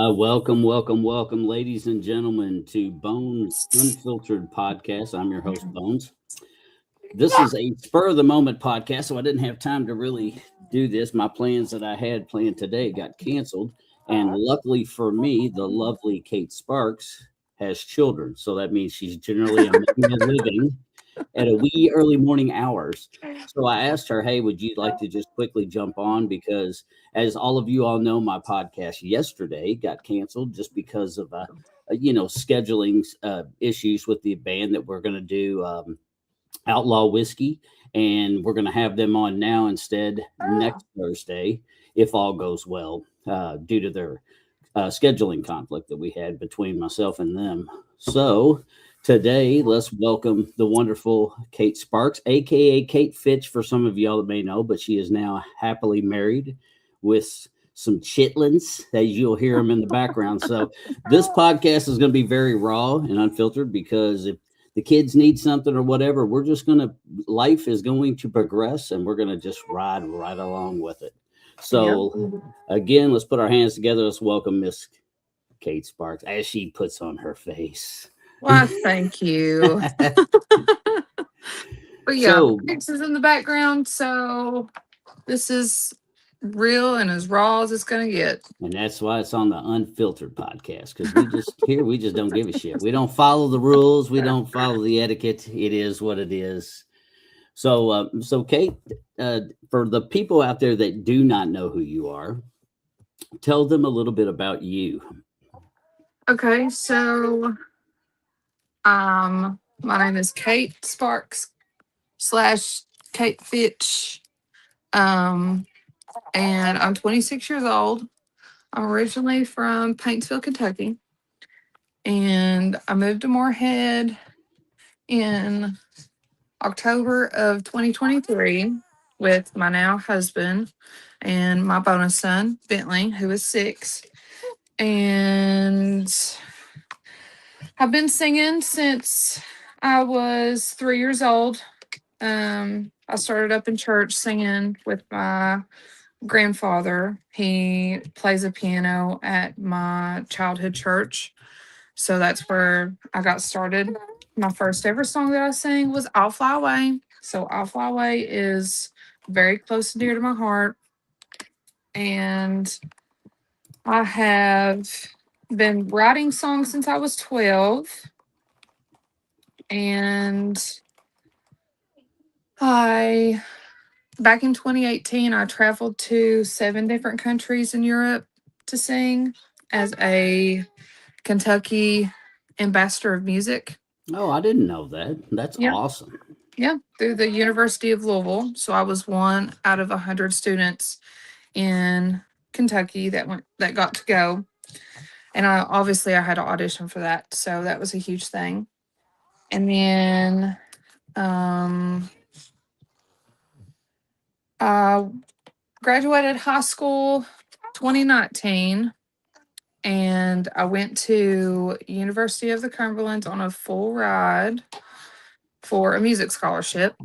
Welcome, ladies and gentlemen, to Bones Unfiltered Podcast. I'm your host, Bones. This is a spur of the moment podcast, so I didn't have time to really do this. My plans that I had planned today got canceled. And luckily for me, the lovely Kate Sparks has children. So that means she's generally a living at a wee early morning hours. So I asked her, "Hey, would you like to just quickly jump on?" Because, as all of you all know, my podcast yesterday got canceled just because of scheduling issues with the band that we're going to do, Outlaw Whiskey, and we're going to have them on now instead next Thursday if all goes well, due to their scheduling conflict that we had between myself and them. So today, let's welcome the wonderful Kate Sparks, aka Kate Fitch, for some of y'all that may know, but she is now happily married with some chitlins, as you'll hear them in the background. So this podcast is going to be very raw and unfiltered because if the kids need something or whatever, life is going to progress and we're going to just ride right along with it. So again, let's put our hands together. Let's welcome Miss Kate Sparks as she puts on her face. Why, thank you. But yeah, So, Fitch is in the background, so this is real and as raw as it's gonna get. and that's why it's on the Unfiltered Podcast, because we just don't give a shit. We don't follow the rules. We don't follow the etiquette. It is what it is. So Kate, for the people out there that do not know who you are, tell them a little bit about you. Okay, so my name is Kate Sparks slash Kate Fitch. Um and I'm 26 years old. I'm originally from Paintsville, Kentucky. And I moved to Moorhead in October of 2023 with my now husband and my bonus son, Bentley, who is 6. And I've been singing since I was 3 years old. I started up in church singing with my grandfather. He plays a piano at my childhood church. So that's where I got started. My first ever song that I sang was I'll Fly Away. So I'll Fly Away is very close and dear to my heart. And I have been writing songs since I was 12. And back in 2018, I traveled to 7 different countries in Europe to sing as a Kentucky ambassador of music. Oh, I didn't know that. That's Yeah. awesome. Yeah, through the University of Louisville. So I was one out of 100 students in Kentucky that got to go. And I had to audition for that. So that was a huge thing. And then I graduated high school 2019 and I went to University of the Cumberland on a full ride for a music scholarship.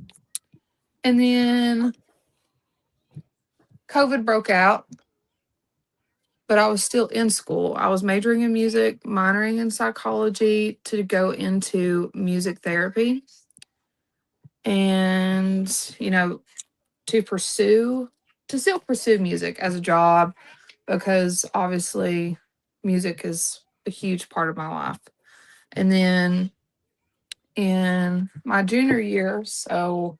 And then COVID broke out, but I was still in school. I was majoring in music, minoring in psychology to go into music therapy and, to still pursue music as a job because obviously music is a huge part of my life. And then in my junior year, so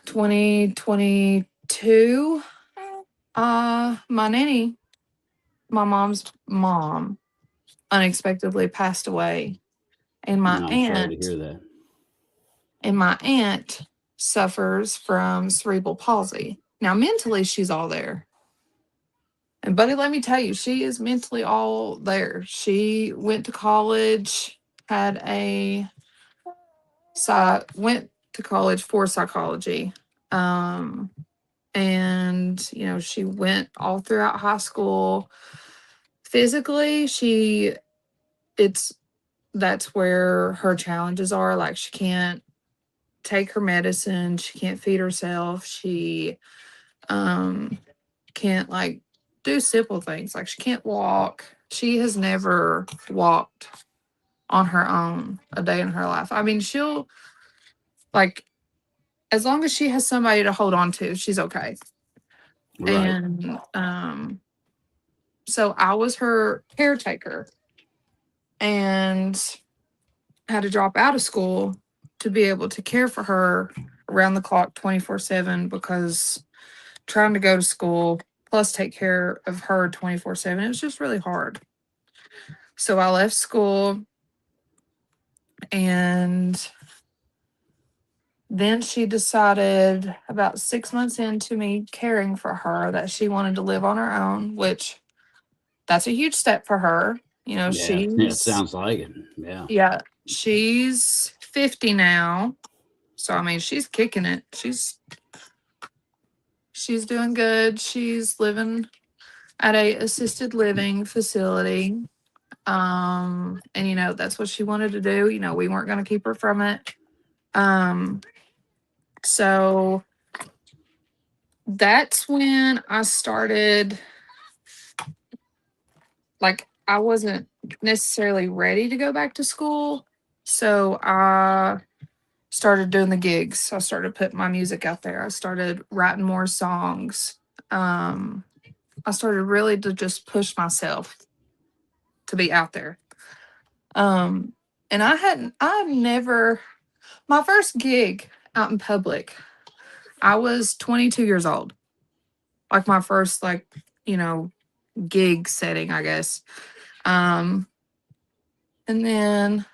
2022, my nanny, my mom's mom, unexpectedly passed away. And my No, I'm sorry to aunt hear that. and my aunt suffers from cerebral palsy. Now mentally she's all there. And buddy, let me tell you, she is mentally all there. She went to college, went to college for psychology. Um, and she went all throughout high school. Physically, it's that's where her challenges are. Like she can't take her medicine, she can't feed herself, she can't like do simple things. Like she can't walk. She has never walked on her own a day in her life. I mean, she'll like as long as she has somebody to hold on to, she's okay. Right. And so I was her caretaker and had to drop out of school to be able to care for her around the clock 24/7 because trying to go to school plus take care of her 24/7, it was just really hard. So I left school and then she decided about 6 months into me caring for her that she wanted to live on her own, which that's a huge step for her. You know, Yeah. Yeah. It sounds like it. Yeah. yeah, she's 50 now. So I mean, she's kicking it. She's doing good. She's living at a assisted living facility. And that's what she wanted to do. We weren't going to keep her from it. Um, so that's when I started, like, I wasn't necessarily ready to go back to school. So I started doing the gigs. I started putting my music out there. I started writing more songs. I started really to just push myself to be out there. And I've never, my first gig out in public, I was 22 years old. Like my first, you know, gig setting, I guess. And then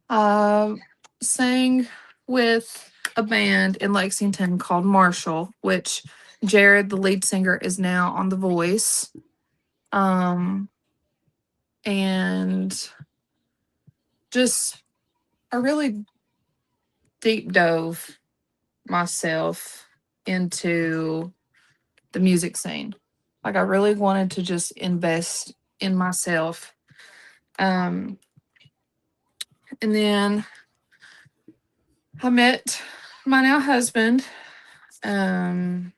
I sang with a band in Lexington called Marshall, which Jared, the lead singer, is now on The Voice. And just I really deep dove myself into the music scene. Like I really wanted to just invest in myself. And then I met my now husband in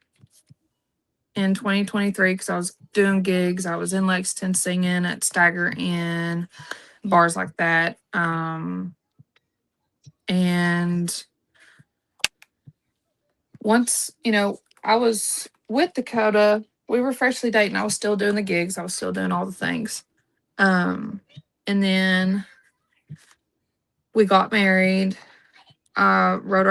2023 because I was doing gigs. I was in Lexington singing at Stagger Inn, bars like that. And once, I was with Dakota, we were freshly dating. I was still doing the gigs. I was still doing all the things. And then we got married. I wrote,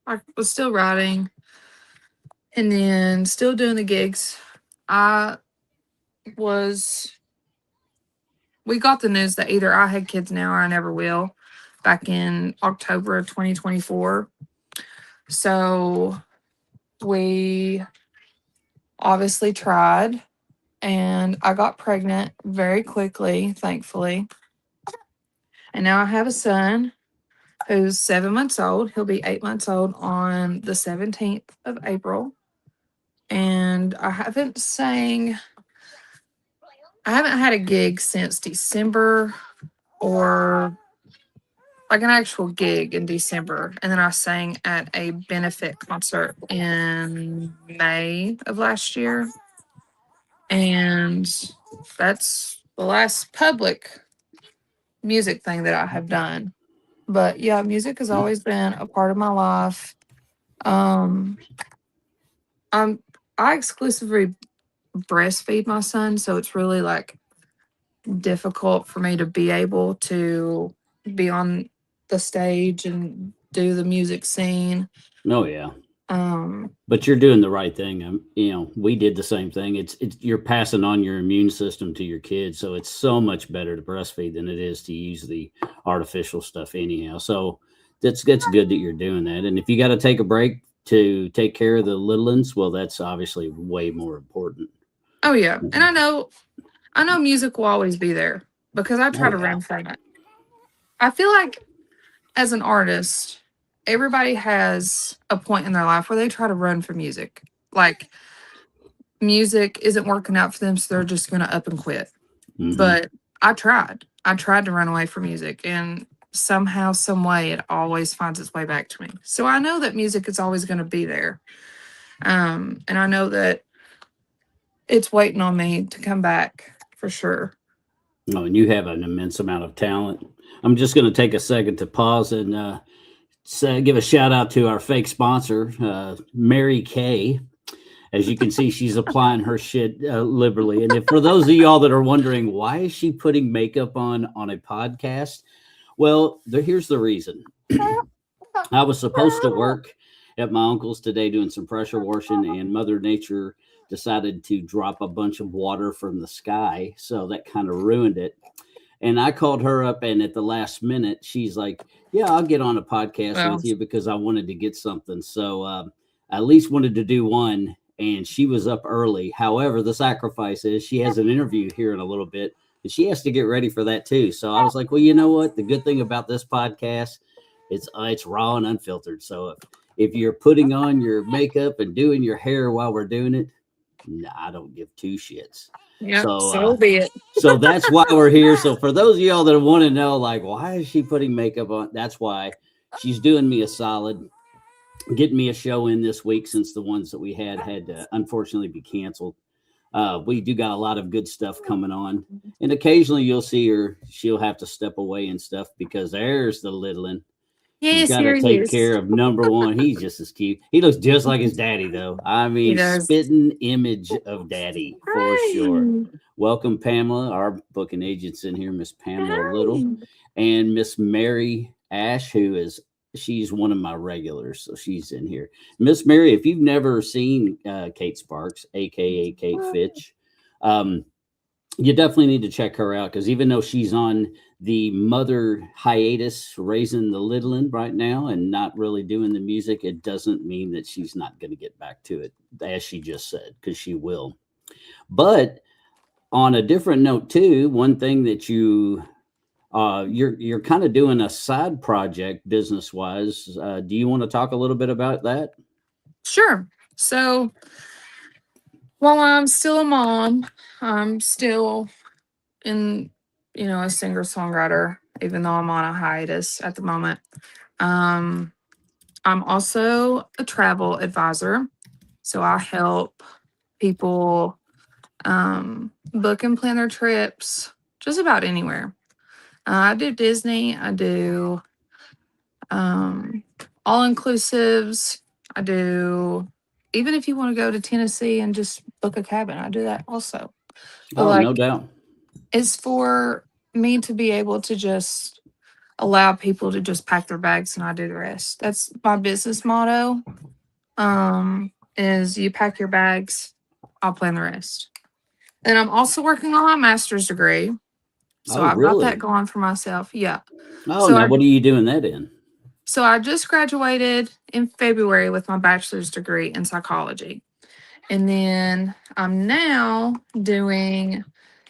I was still writing and then still doing the gigs. We got the news that either I had kids now or I never will back in October of 2024. So we obviously tried and I got pregnant very quickly, thankfully. And now I have a son who's 7 months old. He'll be 8 months old on the 17th of April. And I haven't had a gig since December, or like an actual gig in December. And then I sang at a benefit concert in May of last year. And that's the last public music thing that I have done. But yeah, music has always been a part of my life. Um, I exclusively breastfeed my son, so it's really like difficult for me to be able to be on the stage and do the music scene. Oh yeah. Um, But you're doing the right thing. We did the same thing. It's you're passing on your immune system to your kids, so it's so much better to breastfeed than it is to use the artificial stuff anyhow. So that's good that you're doing that. And if you got to take a break to take care of the little ones, well, that's obviously way more important. oh yeah, and I know music will always be there because I try to yeah. run from it. I feel like as an artist, everybody has a point in their life where they try to run from music. Like music isn't working out for them, so they're just going to up and quit. Mm-hmm. But I tried. I tried to run away from music, and somehow, some way, it always finds its way back to me. So I know that music is always going to be there. And I know that it's waiting on me to come back for sure. Oh, and you have an immense amount of talent. I'm just going to take a second to pause and give a shout out to our fake sponsor, Mary Kay. As you can see, she's applying her shit liberally. And if, for those of y'all that are wondering, why is she putting makeup on a podcast? Well, here's the reason. I was supposed to work at my uncle's today doing some pressure washing, and Mother Nature decided to drop a bunch of water from the sky. So that kind of ruined it. And I called her up, and at the last minute, she's like, "Yeah, I'll get on a podcast Well, with you," because I wanted to get something. So I at least wanted to do one, and she was up early. However, the sacrifice is she has an interview here in a little bit, and she has to get ready for that too. So I was like, well, you know what? The good thing about this podcast, it's raw and unfiltered. So if you're putting on your makeup and doing your hair while we're doing it, nah, I don't give two shits. yeah, So so be it. so that's why we're here. So for those of y'all that want to know, like, why is she putting makeup on? That's why she's doing me a solid, getting me a show in this week, since the ones that we had to unfortunately be canceled. We do got a lot of good stuff coming on, and occasionally you'll see her. She'll have to step away and stuff because there's the little one. She's Yes, got here to he take is. care of number one. He's just as cute. He looks just like his daddy, though. I He mean, does. spitting image of daddy for sure. Hi. Welcome, Pamela, our booking agent's in here, Miss Pamela Little, Hi. and Miss Mary Ash, she's one of my regulars, so she's in here. Miss Mary, if you've never seen Kate Sparks, aka Kate Fitch, you definitely need to check her out, because even though she's on the mother hiatus, raising the little one right now and not really doing the music, it doesn't mean that she's not going to get back to it, as she just said, because she will. But on a different note too, one thing that you're kind of doing a side project business wise. Do you want to talk a little bit about that? Sure. So while I'm still a mom, I'm still in, a singer songwriter, even though I'm on a hiatus at the moment. Um, I'm also a travel advisor. So I help people book and plan their trips just about anywhere. I do Disney. I do all inclusives. I do, even if you want to go to Tennessee and just book a cabin, I do that also. But Oh, no like, doubt. it's for me to be able to just allow people to just pack their bags and I do the rest. That's my business motto. Is you pack your bags, I'll plan the rest. And I'm also working on my master's degree. So Oh, I've got that really? going for myself. Yeah. Oh, So now I what are you doing that in? so I just graduated in February with my bachelor's degree in psychology. And then I'm now doing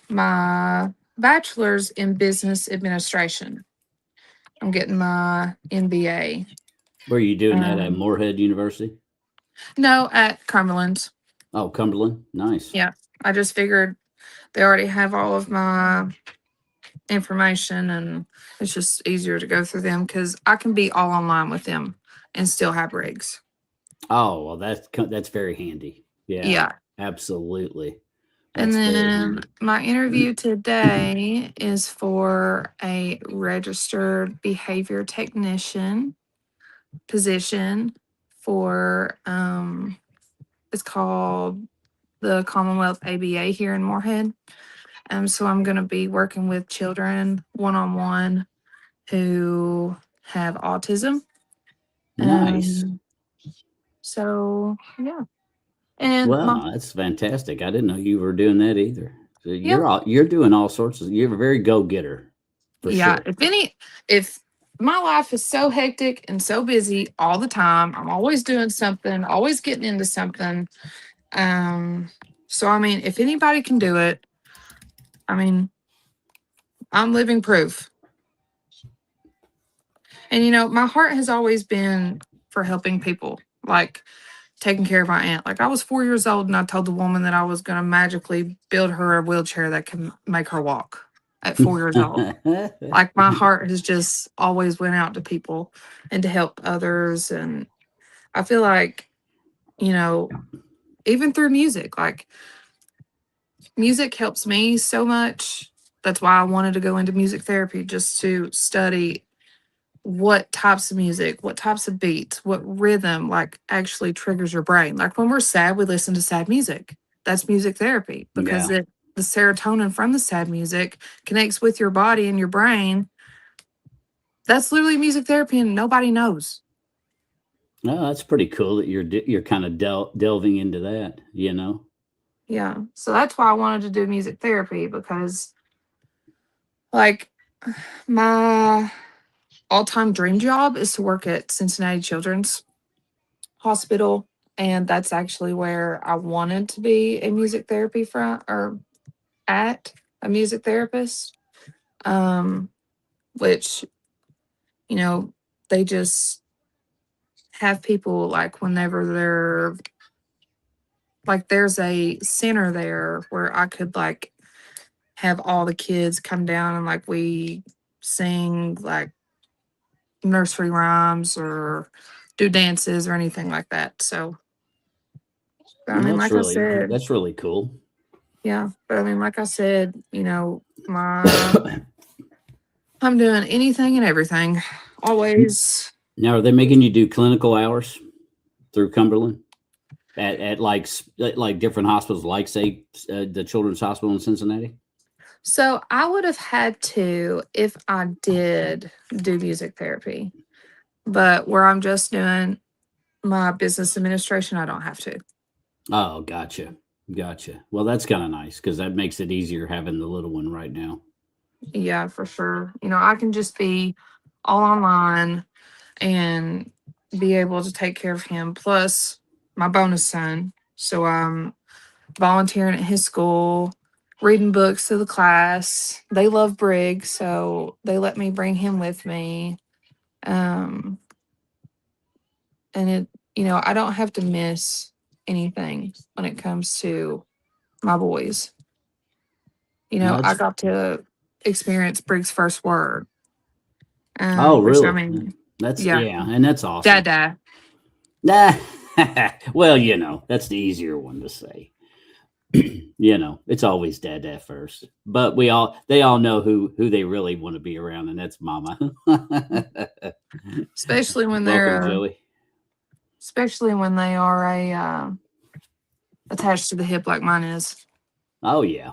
my bachelor's in business administration. I'm getting my MBA. Where are you doing that at? Um, Moorhead University? no, at Cumberland. Oh, Cumberland. Nice. Yeah. I just figured they already have all of my information and it's just easier to go through them because I can be all online with them and still have rigs. Oh, well, that's very handy. Yeah, Yeah. absolutely. And That's very then handy. my interview today is for a registered behavior technician position for it's called the Commonwealth ABA here in Moorhead. So I'm going to be working with children one on one who have autism. Nice. Um, so yeah, and my Wow, that's fantastic. I didn't know you were doing that either. So yeah, you're doing all sorts of. You're a very go getter, for yeah. sure. If my life is so hectic and so busy all the time, I'm always doing something, always getting into something. Um, so I mean, if anybody can do it, I mean, I'm living proof. And my heart has always been for helping people, like taking care of my aunt. Like I was 4 years old and I told the woman that I was going to magically build her a wheelchair that can make her walk. at 4 years old. Like my heart has just always went out to people and to help others. And I feel like, you know, even through music, like music helps me so much. That's why I wanted to go into music therapy, just to study what types of music, what types of beats, what rhythm like actually triggers your brain. Like when we're sad, we listen to sad music. That's music therapy because Yeah. the serotonin from the sad music connects with your body and your brain. That's literally music therapy, and nobody knows. No, that's pretty cool that you're kind of delving into that, you know. Yeah. So that's why I wanted to do music therapy because, like, my all-time dream job is to work at Cincinnati Children's Hospital, and that's actually where I wanted to be a music therapy from or at a music therapist. Um, which, you know, they just have people like whenever they're like there's a center there where I could like have all the kids come down and like we sing like nursery rhymes or do dances or anything like that. So, but I Well, mean, like I said, that's really cool. yeah, but I mean, like I said, you know, I'm doing anything and everything. Always. Now, are they making you do clinical hours through Cumberland at like different hospitals, like say the Children's Hospital in Cincinnati? So I would have had to if I did do music therapy, but where I'm just doing my business administration, I don't have to. Oh, gotcha. Well, that's kind of nice because that makes it easier having the little one right now. Yeah, for sure. You know, I can just be all online and be able to take care of him, plus my bonus son. So I'm volunteering at his school, reading books to the class. They love Brig, so they let me bring him with me. Um, and it, you know, I don't have to miss anything when it comes to my boys. You No, know, I that's got to experience Brig's first word, oh which I really? mean, That's yeah, yeah, and that's awesome. dada. Nah, well, that's the easier one to say. It's always dad first, but they all know who they really want to be around, and that's mama. Especially when Welcome, they're, Joey. especially when they are a attached to the hip like mine is, Oh yeah.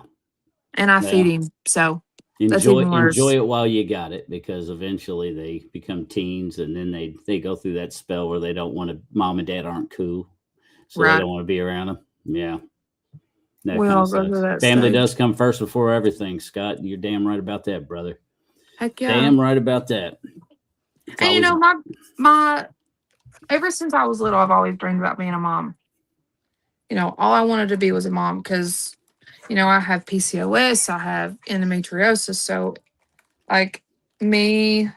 and I feed Well, him, so that's enjoy even enjoy worse. it while you got it, because eventually they become teens, and then they go through that spell where they don't want to. Mom and dad aren't cool, so they Right. don't want to be around them. Yeah, that We kind all of go through sucks. that Family stage. does come first before everything, Scott. You're damn right about that, brother. Heck yeah. Damn right about that. It's And you always know, my ever since I was little, I've always dreamed about being a mom. You know, all I wanted to be was a mom because, you know, I have PCOS, I have endometriosis. So, like, me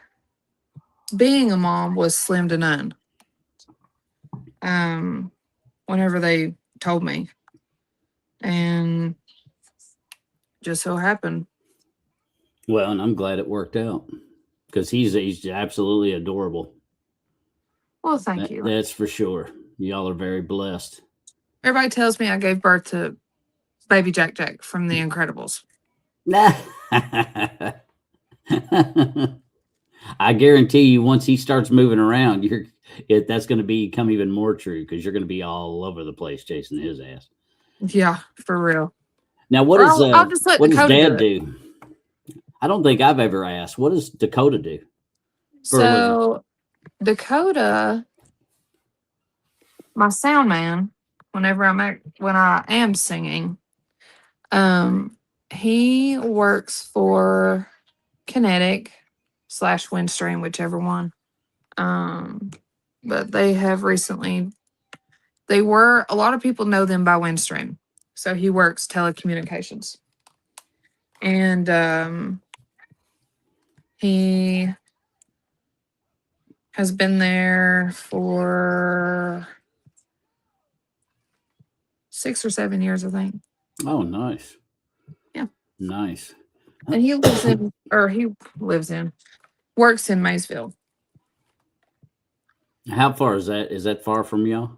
being a mom was slim to none. Um, Whenever they told me, and just so happened. well, and I'm glad it worked out because he's absolutely adorable. Well, thank you. That's for sure. Y'all are very blessed. Everybody tells me I gave birth to baby Jack Jack from The Incredibles. I guarantee you, once he starts moving around, that's going to become even more true because you're going to be all over the place chasing his ass. Yeah, for real. Now, Or I'll just let what does Dakota do Dad it. do? I don't think I've ever asked. What does Dakota do for a living? So Dakota, my sound man, when I am singing, um, he works for Kinetic slash Windstream, whichever one. Um, but they have recently they were a lot of people know them by Windstream. So he works telecommunications. And he has been there for 6 or 7 years, I think. Oh, nice. Yeah. Nice. And he lives in, works in Maysville. How far is that? Is that far from y'all?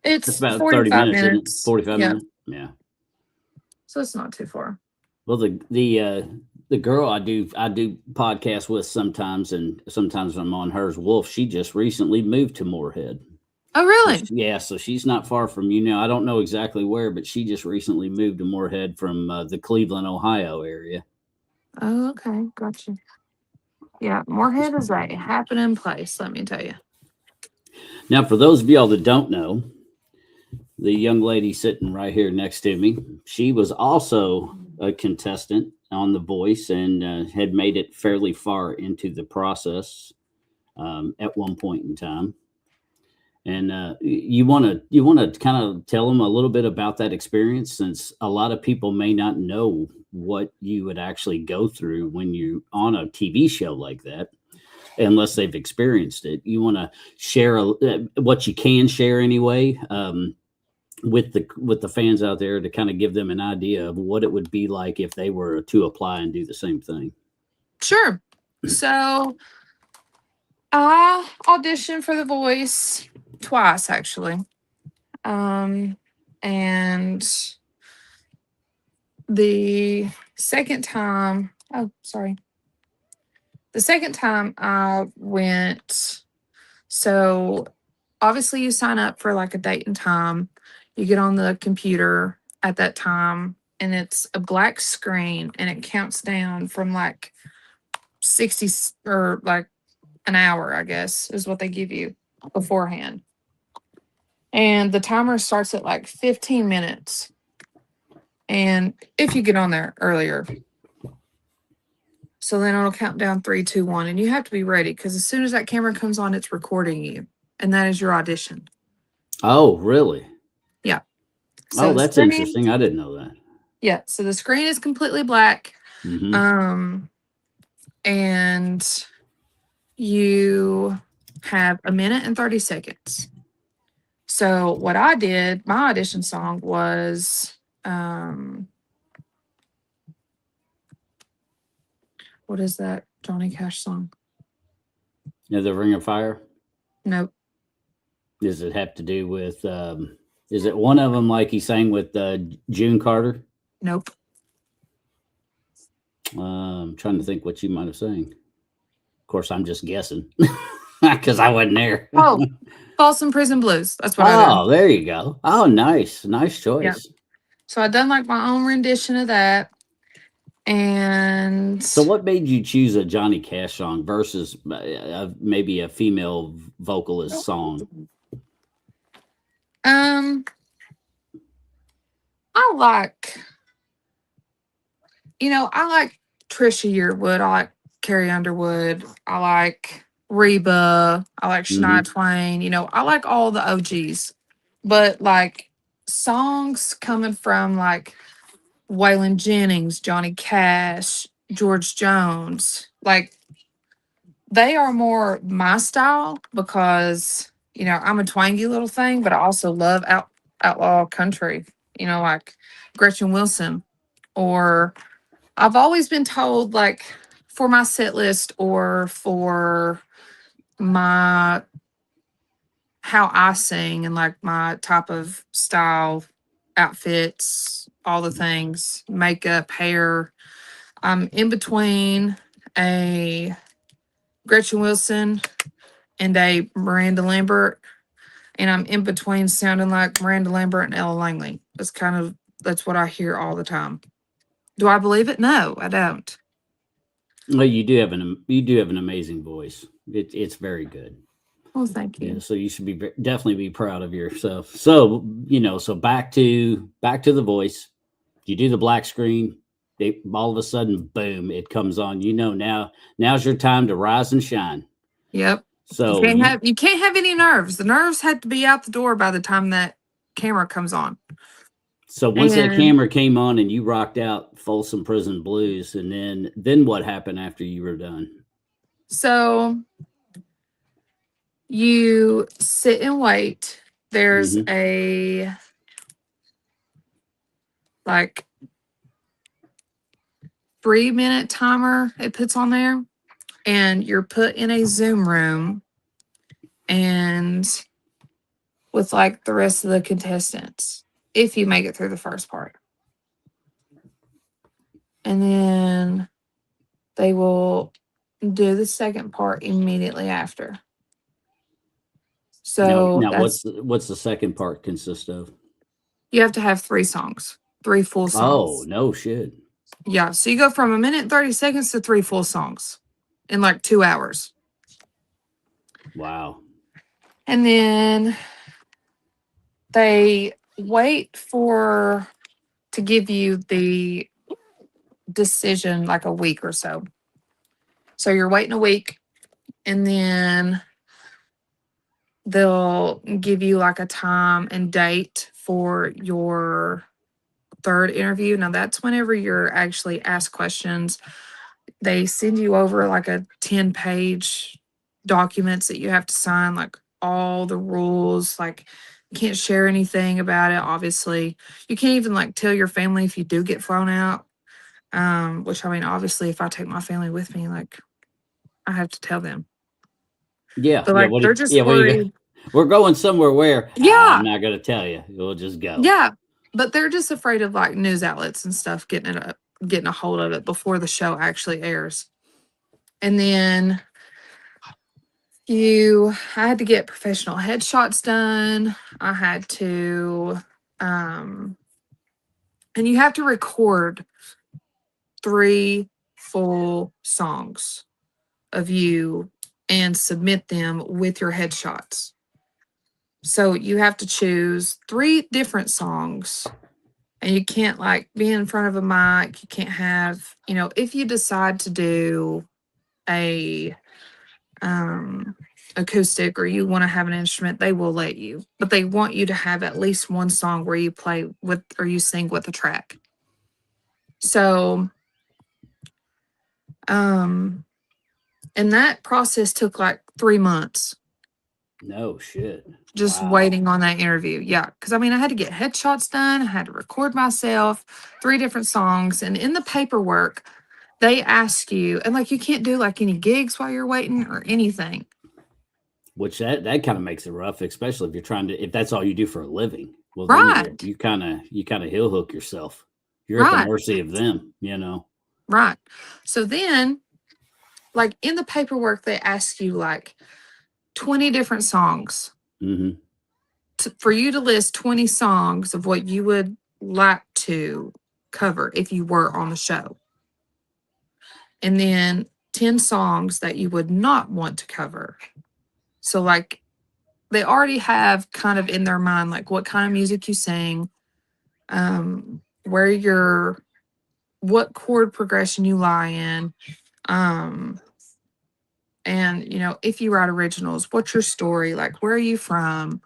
That's It's about 30 45 minutes, isn't it? minutes. 45 Yeah. minutes? Yeah. So it's not too far. Well, the girl I do podcasts with sometimes, and sometimes I'm on hers. Wolf, she just recently moved to Moorhead. Oh, really? Yeah, so she's not far from you now. I don't know exactly where, but she just recently moved to Moorhead from the Cleveland, Ohio area. Oh, okay. Gotcha. Yeah, Moorhead is a happening place, let me tell you. Now, for those of y'all that don't know, the young lady sitting right here next to me, she was also a contestant on The Voice and had made it fairly far into the process at one point in time. And you want to kind of tell them a little bit about that experience, since a lot of people may not know what you would actually go through when you're on a TV show like that, unless they've experienced it. You want to share what you can share anyway. With the fans out there, to kind of give them an idea of what it would be like if they were to apply and do the same thing. Sure. So I auditioned for The Voice twice, actually. And the second time, the second time I went, so obviously you sign up for like a date and time. You get on the computer at that time, and it's a black screen, and it counts down from like 60 or like an hour, I guess, is what they give you beforehand. And the timer starts at like 15 minutes. And if you get on there earlier, so then it'll count down 3, 2, 1. And you have to be ready, because as soon as that camera comes on, it's recording you. And that is your audition. Oh, really? Yeah. So oh, that's interesting. I didn't know that. Yeah. So the screen is completely black. Mm-hmm. And you have a minute and 30 seconds. So what I did, my audition song was what is that Johnny Cash song? Yeah, the Ring of Fire. Nope. Does it have to do with? Is it one of them like he sang with June Carter? Nope. I'm trying to think what you might have sang. Of course, I'm just guessing because I wasn't there. Oh, Folsom Prison Blues. That's what I did. Oh, there you go. Oh, nice choice. Yeah. So I done like my own rendition of that. And so what made you choose a Johnny Cash song versus maybe a female vocalist song? I like Trisha Yearwood. I like Carrie Underwood. I like Reba. I like Shania Twain. I like all the OGs. But like songs coming from like Waylon Jennings, Johnny Cash, George Jones, like they are more my style, because I'm a twangy little thing, but I also love outlaw country, like Gretchen Wilson. Or I've always been told, like, for my set list or for my how I sing and like my type of style, outfits, all the things, makeup, hair, I'm in between a Gretchen Wilson and a Miranda Lambert, and I'm in between sounding like Miranda Lambert and Ella Langley. That's what I hear all the time. Do I believe it? No, I don't. Well, you do have an amazing voice. It's very good. Oh, thank you. Yeah, so you should definitely be proud of yourself. So so back to The Voice. You do the black screen. All of a sudden, boom! It comes on. Now's your time to rise and shine. Yep. So you can't have any nerves. The nerves had to be out the door by the time that camera comes on. So once that camera came on and you rocked out Folsom Prison Blues, and then what happened after you were done? So you sit and wait. There's a like 3-minute timer it puts on there, and you're put in a Zoom room and with like the rest of the contestants if you make it through the first part. And then they will do the second part immediately after. So Now that's what's the second part consist of? you have to have 3 songs, 3 full Oh, songs. no shit. Yeah. So you go from 1 minute and 30 seconds to 3 full songs in like 2 hours. Wow. And then they wait to give you the decision like a week or so. So you're waiting a week, and then they'll give you like a time and date for your third interview. Now that's whenever you're actually asked questions. They send you over like a 10-page documents that you have to sign, like all the rules, like you can't share anything about it, obviously. You can't even like tell your family if you do get flown out. Which I mean, obviously if I take my family with me, like I have to tell them. Yeah. But like they're just What do you worried. we're going somewhere where I'm Yeah. not going to tell you. We'll just go. Yeah. But they're just afraid of like news outlets and stuff getting a hold of it before the show actually airs. And then I had to get professional headshots done. I had to, and you have to record 3 full songs of you and submit them with your headshots. So you have to choose 3 different songs, and you can't like be in front of a mic. You can't have, if you decide to do a acoustic or you want to have an instrument, they will let you, but they want you to have at least one song where you play with or you sing with the track. So and that process took like 3 months No shit. just Wow. waiting on that interview. Yeah, because I mean I had to get headshots done, I had to record myself 3 different songs, and in the paperwork they ask you, and like you can't do like any gigs while you're waiting or anything. Which that kind of makes it rough, especially if you're trying to if that's all you do for a living. Well, then Right. you kind of heel hook yourself. You're at the Right. mercy of them, Right. So then, like in the paperwork, they ask you like 20 different songs hmm for you to list 20 songs of what you would like to cover if you were on the show. And then 10 songs that you would not want to cover. So, like, they already have kind of in their mind, like, what kind of music you sing, what chord progression you lie in, and if you write originals, what's your story, like where are you from?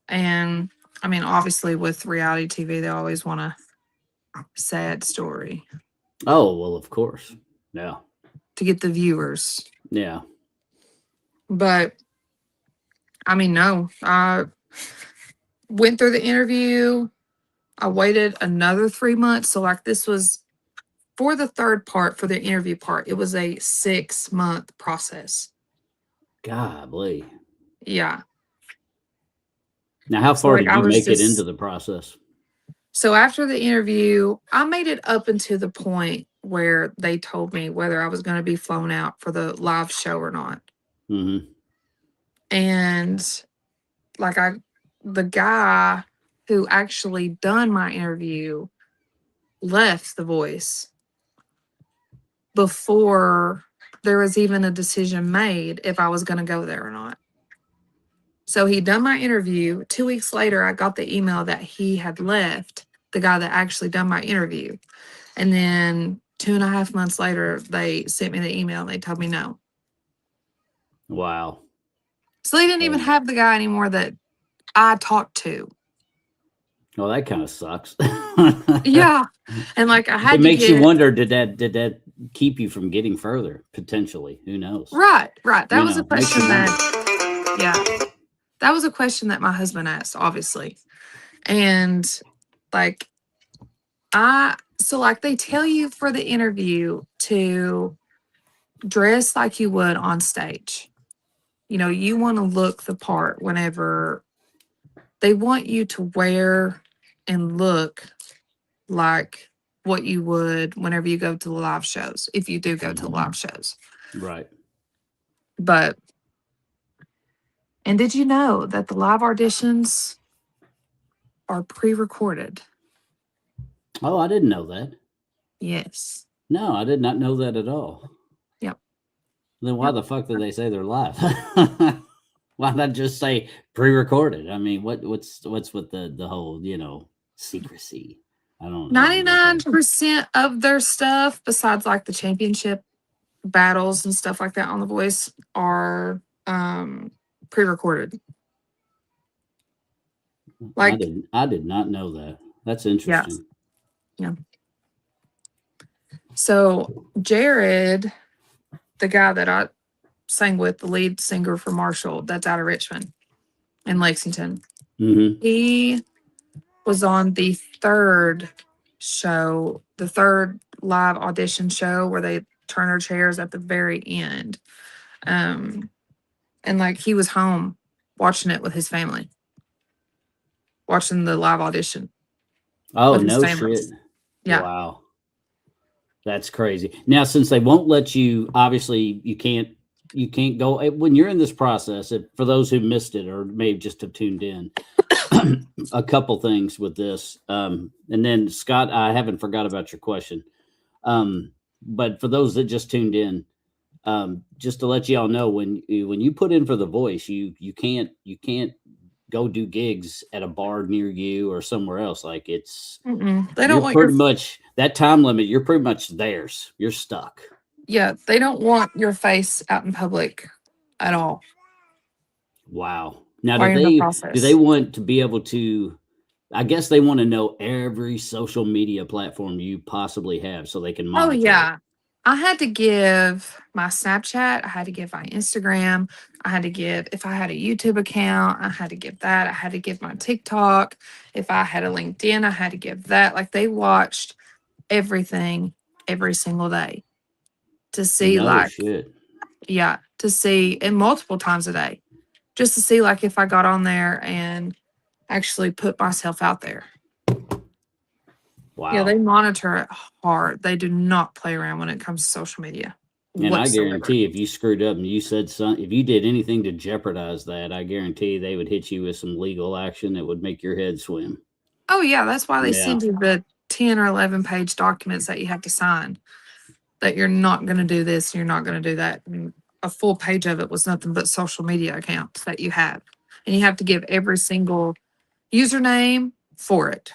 And I mean obviously with reality TV they always want a sad story Oh, well, of course. Yeah. to get the viewers. Yeah. But I mean, no, I went through the interview, I waited another 3 months, so like this was for the third part. For the interview part, it was a 6-month process. Golly. Yeah. Now, how So far like did I you was make it just into the process? So after the interview, I made it up until the point where they told me whether I was going to be flown out for the live show or not. hmm And like the guy who actually done my interview left The Voice before there was even a decision made if I was going to go there or not. So he done my interview. 2 weeks later, I got the email that he had left, the guy that actually done my interview. And then 2.5 months later, they sent me the email and they told me no. Wow. So they didn't even have the guy anymore that I talked to. Well, that kind of sucks. Yeah. And like I had It to makes you get wonder, did that keep you from getting further? Potentially. Who knows? right. That was a Makes you question wonder. that was a question that my husband asked, obviously. And like So like they tell you for the interview to dress like you would on stage. You know, you want to look the part whenever they want you to wear and look like what you would whenever you go to the live shows, if you do go to the live shows. Right. But, and did you know that the live auditions are pre recorded? Oh, I didn't know that. Yes. No, I did not know that at all. Yep. Then why Yep. the fuck did they say they're live? Why not just say pre-recorded? I mean, what's with the whole secrecy? I don't get that. 99% of their stuff, besides like the championship battles and stuff like that on The Voice, are pre recorded. Like, I did not know that. That's yeah. interesting. Yeah. So Jared, the guy that I sang with, the lead singer for Marshall, that's out of Richmond in Lexington, he was on the third show, the third live audition show where they turn their chairs at the very end. And like he was home watching it with his family, watching the live audition. Oh, with his no family. shit. Yeah. Wow. That's crazy. Now, since they won't let you, obviously you can't go when you're in this process. For those who missed it or maybe just have tuned in, a couple things with this. And then Scott, I haven't forgot about your question. But for those that just tuned in, just to let y'all know, when you put in for The Voice, you can't go do gigs at a bar near you or somewhere else. Like They don't you're want pretty much that time limit. You're pretty much theirs. You're stuck. Yeah, they don't want your face out in public at all. Wow. Now, while you're in the process. do they want to be able to? I guess they want to know every social media platform you possibly have so they can Oh monitor. yeah. I had to give my Snapchat, I had to give my Instagram, I had to give, if I had a YouTube account, I had to give that. I had to give my TikTok. If I had a LinkedIn, I had to give that. Like they watched everything every single day to see No shit. Yeah, to see, and multiple times a day, just to see like if I got on there and actually put myself out there. Wow. Yeah, they monitor it hard. They do not play around when it comes to social media. And I Whatsoever. guarantee if you screwed up and you said something, if you did anything to jeopardize that, I guarantee they would hit you with some legal action that would make your head swim. Oh yeah, that's why they Yeah. send you the 10 or 11 page documents that you have to sign, that you're not going to do this, you're not going to do that. And a full page of it was nothing but social media accounts that you have. And you have to give every single username for it.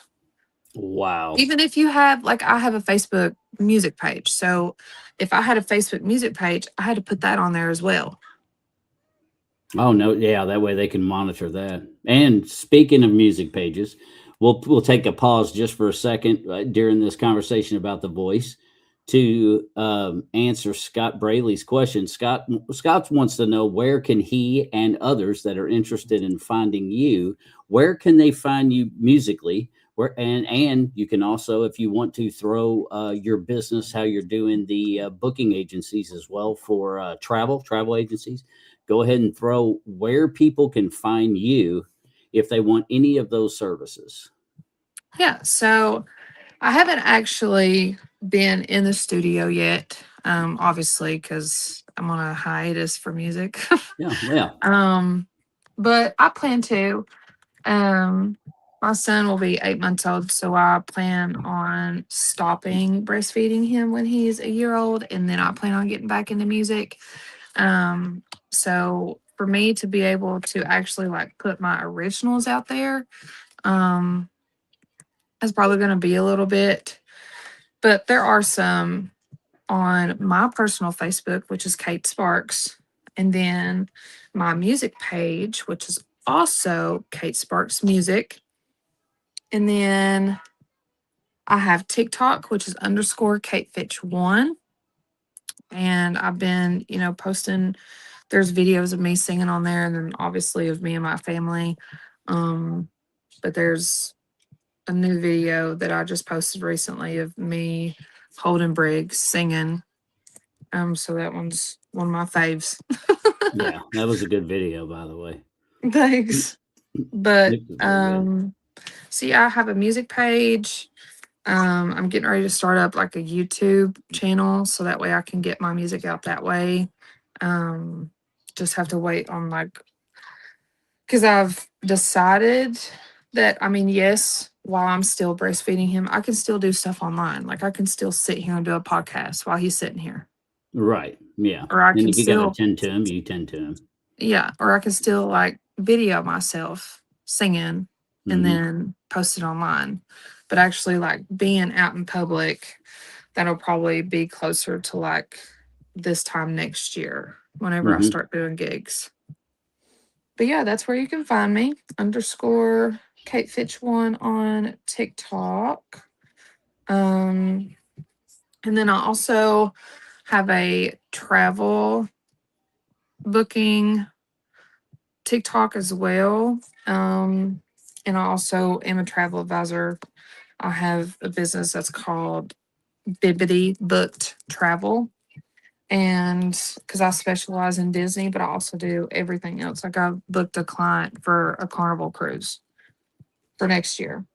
Wow. Even if you have, like, I have a Facebook music page. So if I had a Facebook music page, I had to put that on there as well. Oh no, yeah, that way they can monitor that. And speaking of music pages, we'll take a pause just for a second during this conversation about The Voice to answer Scott Braley's question. Scott wants to know, where can he and others that are interested in finding you, where can they find you musically? And you can also, if you want to, throw your business, how you're doing the booking agencies as well for travel agencies. Go ahead and throw where people can find you if they want any of those services. Yeah. So I haven't actually been in the studio yet, obviously, because I'm on a hiatus for music. Yeah. But I plan to. My son will be 8 months old, so I plan on stopping breastfeeding him when he's a year old, and then I plan on getting back into music. So for me to be able to actually like put my originals out there, is probably going to be a little bit, but there are some on my personal Facebook, which is Kate Sparks, and then my music page, which is also Kate Sparks Music. And then I have TikTok, which is _ Fitch 1. And I've been, posting, there's videos of me singing on there, and then obviously of me and my family. But there's a new video that I just posted recently of me holding Briggs singing. So that one's one of my faves. Yeah, that was a good video, by the way. Thanks. But It was very good. see, I have a music page. I'm getting ready to start up like a YouTube channel so that way I can get my music out that way. Um, just have to wait on like, because I've decided that, I mean, yes, while I'm still breastfeeding him, I can still do stuff online. Like I can still sit here and do a podcast while he's sitting here, Right. Yeah. or I And can if you got to still, tend to him, you tend to him. yeah, or I can still like video myself singing and Hmm. then post it online. But actually, like being out in public, that'll probably be closer to like this time next year whenever I Hmm. start doing gigs. But yeah, that's where you can find me underscore Kate Fitch one on TikTok. And then I also have a travel booking TikTok as well. And I also am a travel advisor. I have a business that's called Bibbity Booked Travel. And because I specialize in Disney, but I also do everything else. Like I booked a client for a Carnival cruise for next year.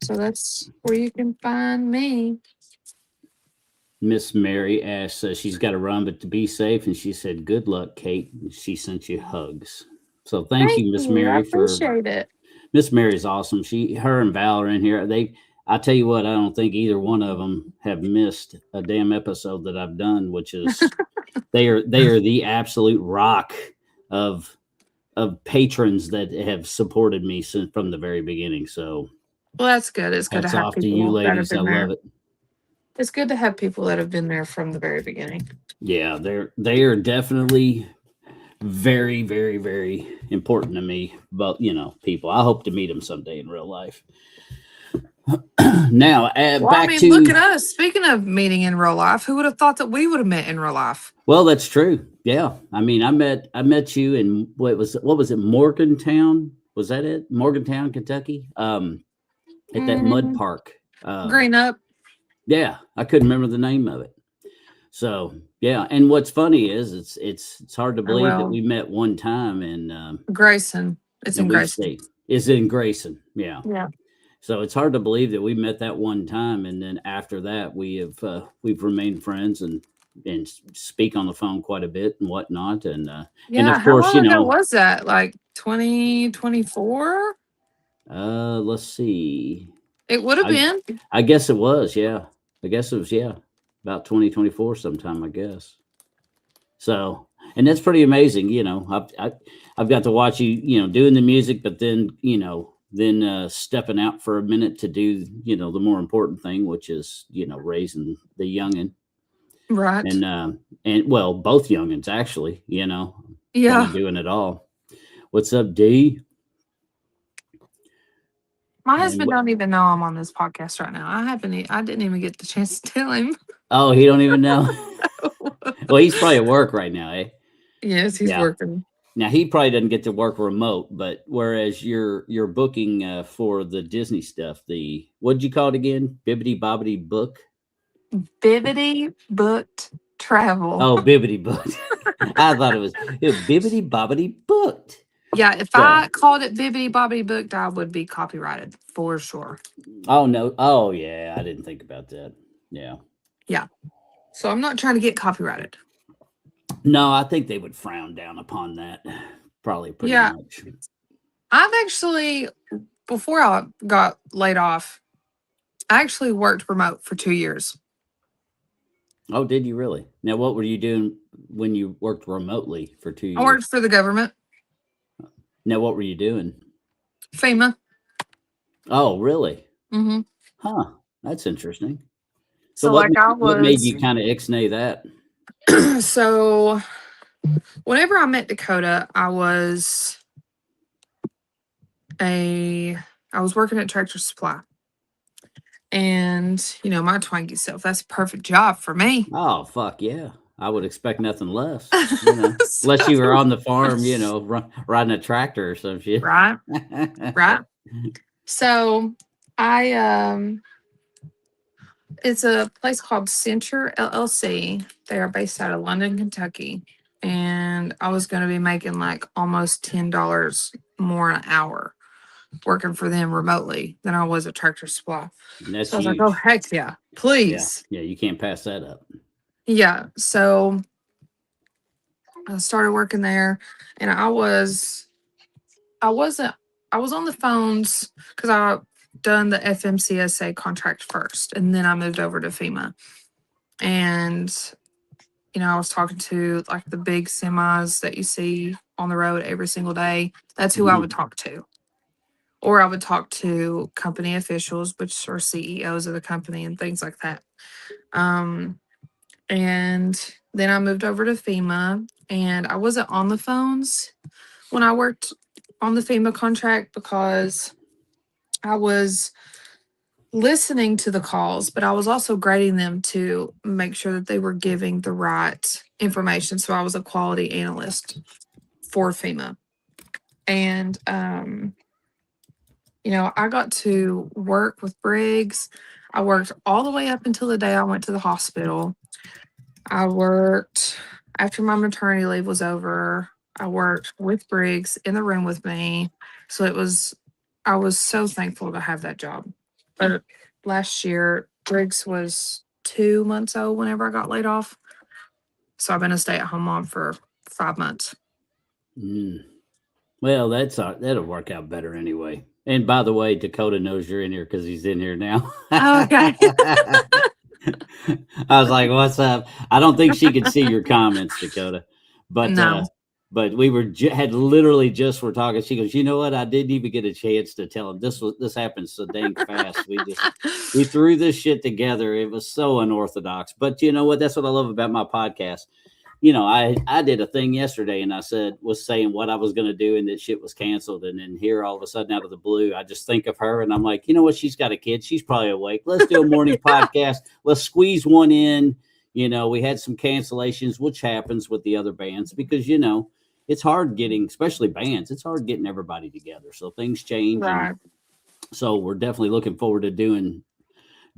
So that's where you can find me. Miss Mary asked, she's got to run, but to be safe. And she said, "Good luck, Kate." She sent you hugs. So thank Thank you, Miss you. I Mary, for appreciate it. Miss Mary's awesome. Her and Val are in here. I tell you what, I don't think either one of them have missed a damn episode that I've done, which is they are the absolute rock of patrons that have supported me since from the very beginning. So Well, that's good. It's good to hats have off to you, people that have ladies. I been love there. it. It's good to have people that have been there from the very beginning. Yeah, they are definitely very, very, very important to me. But people, I hope to meet them someday in real life. Now, Well, I back mean, look to at us. Speaking of meeting in real life, who would have thought that we would have met in real life? well, that's true. Yeah, I mean, I met you in what was it, Morgantown? Was that it? Morgantown, Kentucky? At that mud Mm, park. green up. Yeah, I couldn't remember the name of it. So yeah, and what's funny is it's hard to Or believe that well, we met one time Grayson. It's in and we've Grayson. stayed. Is in Grayson, yeah. Yeah. So it's hard to believe that we met that one time, and then after that we've remained friends and speak on the phone quite a bit and whatnot, and Yeah. of How course long ago was that? Like 2024? let's see, It would have I been. I guess it was, yeah. I guess it was, yeah, about 2024 sometime, I guess. So, and that's pretty amazing. I've got to watch you, doing the music, but then stepping out for a minute to do, the more important thing, which is, raising the youngin Right. and well, both youngins actually, kind of Yeah. doing it all. What's up, D? My And husband what? don't even know I'm on this podcast right now. I didn't even get the chance to tell him. Oh, he don't even know. Well, he's probably at work right now, eh? Yes, he's Yeah. working. Now he probably doesn't get to work remote, but whereas you're booking for the Disney stuff, the what'd you call it again? Bibbity Bobbity Book. Bibbity booked travel. Oh, Bibbity Booked. I thought it was Bibbity Bobbity Booked. Yeah, if So, I called it Bibbity Bobbity Booked, I would be copyrighted for sure. oh no, oh yeah, I didn't think about that. Yeah, Yeah. So I'm not trying to get copyrighted. no, I think they would frown down upon that, probably pretty Yeah. much. I've actually, before I got laid off, I actually worked remote for 2 years. Oh, did you really? Now, what were you doing when you worked remotely for 2 years? I worked for the government, Now, what were you doing? FEMA. Oh, really? Mm-hmm. Huh. That's interesting. So So, like, I what made was, you kind of ixnay that? so whenever I met Dakota, I was working at Tractor Supply. And, my twanky self, that's a perfect job for me. Oh, fuck yeah. I would expect nothing less, you know, unless you were on the farm, you know, riding a tractor or some shit. Right, right. So I it's a place called Centre LLC. They are based out of London, Kentucky. And I was going to be making like almost $10 more an hour working for them remotely than I was at Tractor Supply. And that's So I was like, oh, huge. heck yeah, Yeah. please. Yeah. You can't pass that up. Yeah. So I started working there and I was on the phones because I done the FMCSA contract first and then I moved over to FEMA. And I was talking to like the big semis that you see on the road every single day. That's who I would talk to. Or I would talk to company officials, which are CEOs of the company and things like that. And then I moved over to FEMA and I wasn't on the phones when I worked on the FEMA contract because I was listening to the calls, but I was also grading them to make sure that they were giving the right information. So I was a quality analyst for FEMA. And, I got to work with Briggs. I worked all the way up until the day I went to the hospital. I worked after my maternity leave was over. I worked with Briggs in the room with me. So I was so thankful to have that job. But last year, Briggs was 2 months old whenever I got laid off. So I've been a stay-at-home mom for 5 months. Well, that'll work out better anyway. And by the way, Dakota knows you're in here because he's in here now. Oh, okay. I was like, "What's up?" I don't think she could see your comments, Dakota, but No. but we had literally just were talking. She goes, "You know what? I didn't even get a chance to tell him this happened so dang fast. We threw this shit together. It was so unorthodox, but you know what? That's what I love about my podcast. I did a thing yesterday and I was saying what I was going to do and that shit was canceled. And then here all of a sudden out of the blue, I just think of her and I'm like, you know what? She's got a kid. She's probably awake. Let's do a morning podcast. Let's squeeze one in. We had some cancellations, which happens with the other bands because, it's hard getting, especially bands, it's hard getting everybody together. So things change. Right. And so we're definitely looking forward to doing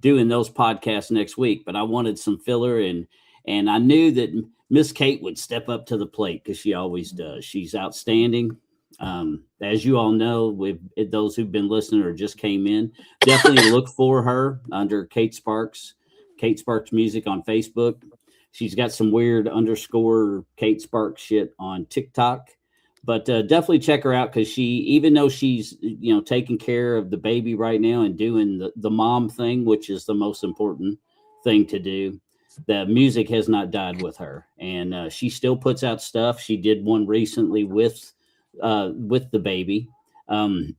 those podcasts next week. But I wanted some filler and I knew that Miss Kate would step up to the plate because she always does. She's outstanding. As you all know, with those who've been listening or just came in, definitely look for her under Kate Sparks Music on Facebook. She's got some weird _ Kate Sparks shit on TikTok, but definitely check her out because even though she's taking care of the baby right now and doing the mom thing, which is the most important thing to do, the music has not died with her, and she still puts out stuff. She did one recently with the baby, and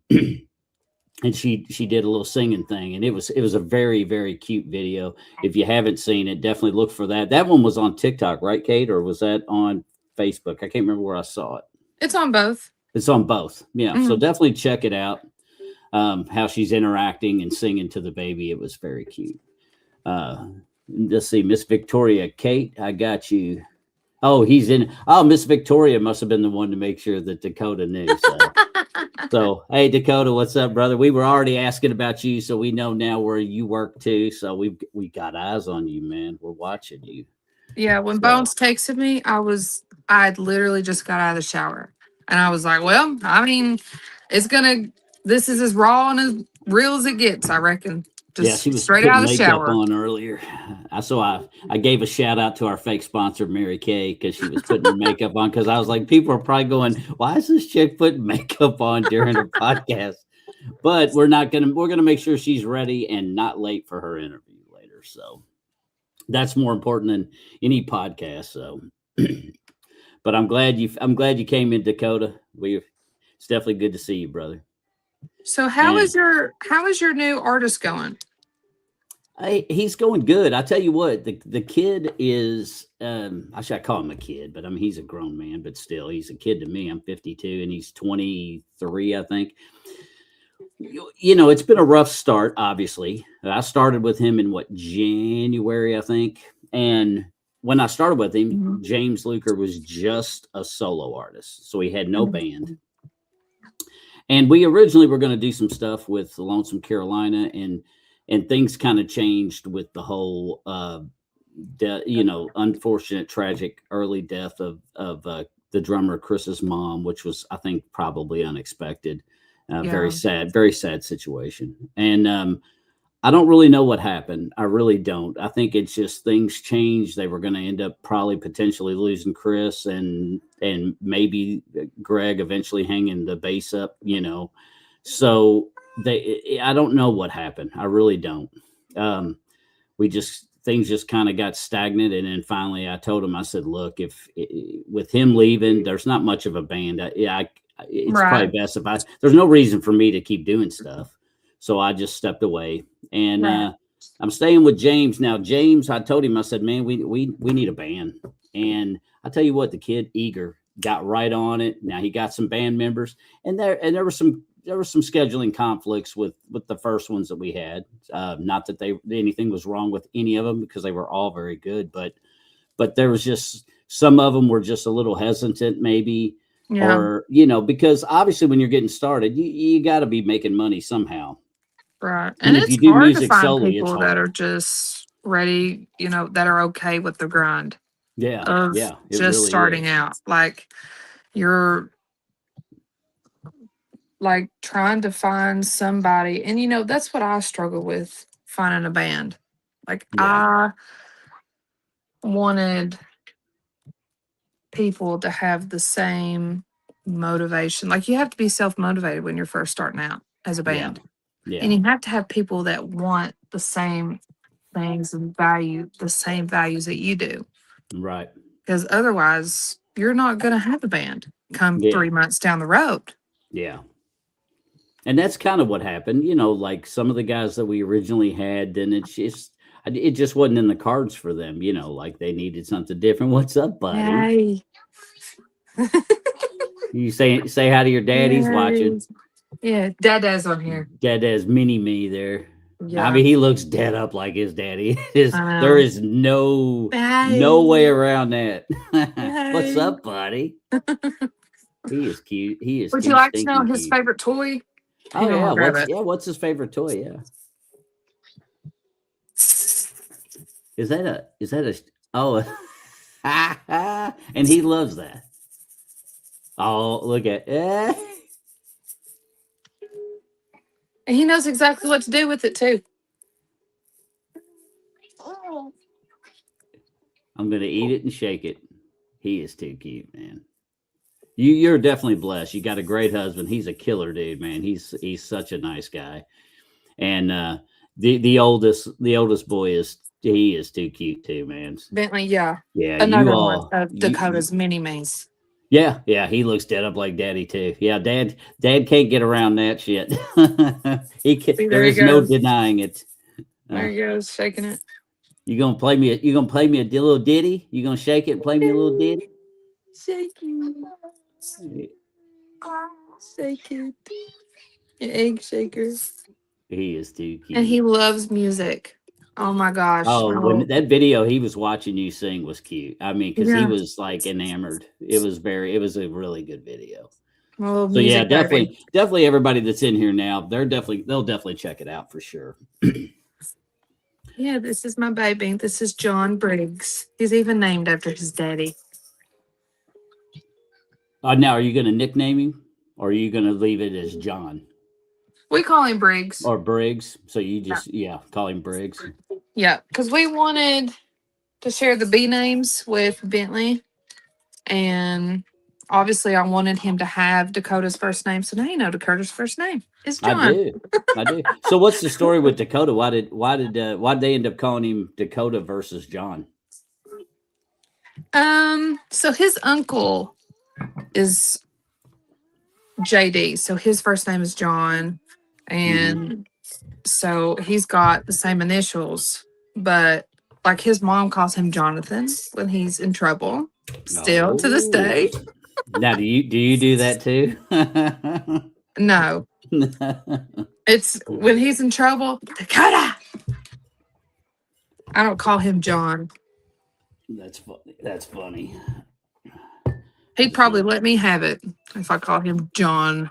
she did a little singing thing, and it was a very, very cute video. If you haven't seen it, definitely look for that. That one was on TikTok, right, Kate, or was that on Facebook? I can't remember where I saw it. It's on both. It's on both. Yeah, Mm-hmm. So definitely check it out. How she's interacting and singing to the baby. It was very cute. Let's see, Miss Victoria, Kate, I got you. Oh, he's in. Oh, Miss Victoria must have been the one to make sure that Dakota knew. So hey, Dakota, what's up, brother? We were already asking about you, so we know now where you work too. So we got eyes on you, man. We're watching you. Yeah, when Bones texted me, I'd literally just got out of the shower. And I was like, well, I mean, this is as raw and as real as it gets, I reckon. Just she was straight putting out of the makeup shower. on earlier. I gave a shout out to our fake sponsor, Mary Kay, because she was putting her makeup on. Because I was like, people are probably going, why is this chick putting makeup on during her podcast? But we're gonna make sure she's ready and not late for her interview later. So that's more important than any podcast. So, but I'm glad you came in, Dakota. It's definitely good to see you, brother. So how is your new artist going? He's going good. I tell you what, the kid is, I should call him a kid, but I mean, he's a grown man, but still he's a kid to me. I'm 52 and he's 23, I think. It's been a rough start, obviously. I started with him in January, I think. And when I started with him, Mhm. James Luker was just a solo artist, so he had no band. And we originally were going to do some stuff with Lonesome Carolina, and things kind of changed with the whole, unfortunate, tragic early death of the drummer Chris's mom, which was, I think, probably unexpected. Yeah. Very sad situation. And I don't really know what happened. I really don't. I think it's just things changed. They were going to end up probably potentially losing Chris and maybe Greg eventually hanging the bass up, So I don't know what happened. I really don't. Things just kind of got stagnant. And then finally I told him, I said, look, with him leaving, there's not much of a band. It's probably best there's no reason for me to keep doing stuff. So I just stepped away, and I'm staying with James now. James, I told him, I said, man, we need a band. And I tell you what, the kid eager got right on it. Now he got some band members, and there were some scheduling conflicts with the first ones that we had. Not that anything was wrong with any of them, because they were all very good, but there was just some of them were just a little hesitant, maybe. Yeah. Or, because obviously when you're getting started, you got to be making money somehow. Right. And And if it's you do hard to music find solely, it's people that are hard. just ready, that are okay with the grind Yeah. of Yeah. It just really starting is. out. Like you're like trying to find somebody. And that's what I struggle with, finding a band. Like Yeah. I wanted people to have the same motivation. Like you have to be self-motivated when you're first starting out as a Yeah. band. Yeah. And you have to have people that want the same things and value the same values that you do. Right. Because otherwise, you're not going to have a band come Yeah. 3 months down the road. Yeah. And that's kind of what happened, like some of the guys that we originally had, then it just wasn't in the cards for them, like they needed something different. What's up, buddy? Yay. You say hi to your dad. He's watching. Yeah, Dada's on here. Dada's mini me there. Yeah. I mean, he looks dead up like his daddy. I There know. is no way around that. What's Hey. up, buddy? He is cute. He is. Would too you like to know stinking his cute. favorite toy? Oh Hang on, yeah, I'll grab it. what's his favorite toy? Yeah. Is that a oh and he loves that. Oh, look at And he knows exactly what to do with it too. I'm gonna eat it and shake it. He is too cute, man. You're definitely blessed. You got a great husband. He's a killer dude, man. He's such a nice guy. And the oldest boy is too cute too, man. Bentley, yeah. Yeah, Another one of Dakota's mini me's. Yeah, he looks dead up like daddy too. Yeah, dad can't get around that shit. There is no denying it. There he goes, shaking it. You gonna play me a little ditty? You gonna shake it and play me a little ditty? Shake it. Shake it. Your egg shaker. He is too cute. And he loves music. Oh my gosh. Oh, when that video he was watching you sing was cute. I mean, because he was like enamored. It was a really good video. So yeah, definitely everybody that's in here now, they'll definitely check it out for sure. Yeah, this is my baby. This is John Briggs. He's even named after his daddy. Now, are you going to nickname him, or are you going to leave it as John? We call him Briggs. Or Briggs. So you just call him Briggs. Yeah, because we wanted to share the B names with Bentley, and obviously I wanted him to have Dakota's first name. So now you know Dakota's first name is John. I do. So what's the story with Dakota? Why did they end up calling him Dakota versus John? So his uncle is JD. So his first name is John, and so he's got the same initials, but like his mom calls him Jonathan when he's in trouble. Still to this day. Now, do you do that too? No. It's when he's in trouble, Dakota. I don't call him John. That's funny. That's funny. He'd probably let me have it if I called him John.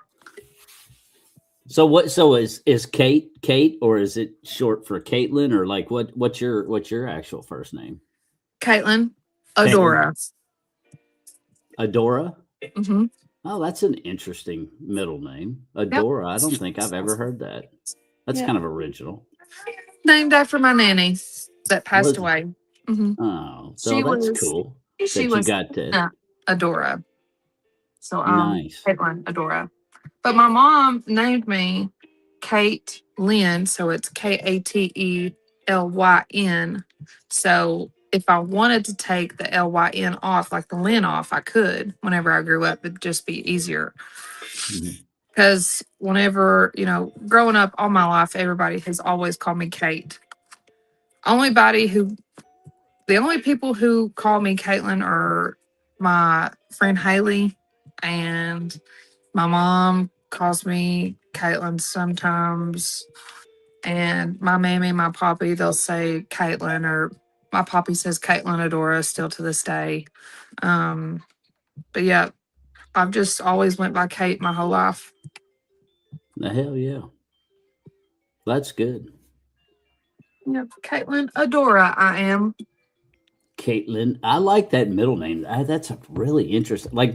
So what? So is Kate, or is it short for Caitlin, or like what's your actual first name? Caitlin, Caitlin, Adora. Adora. Hmm. Oh, that's an interesting middle name, Yep. Adora. I don't think I've ever heard that. That's Yep. kind of original. Named after my nanny that passed Was away. Hmm. Oh, so She that's was cool she that you was got to. Adora. So Nice. Caitlin Adora. But my mom named me Kate Lynn, so it's Katelyn. So if I wanted to take the LYN off, like the Lynn off, I could whenever I grew up. It'd just be easier. Mhm. Because whenever, growing up all my life, everybody has always called me Kate. Only body who The only people who call me Caitlin are my friend Haley, and my mom calls me Caitlin sometimes. And my mammy, my poppy, they'll say Caitlin, or my poppy says Caitlin Adora still to this day. Um, but yeah, I've just always went by Kate my whole life. The hell yeah, that's good. Yep, Caitlin Adora, I am. Caitlin, I like that middle name. That's a really interesting. Like,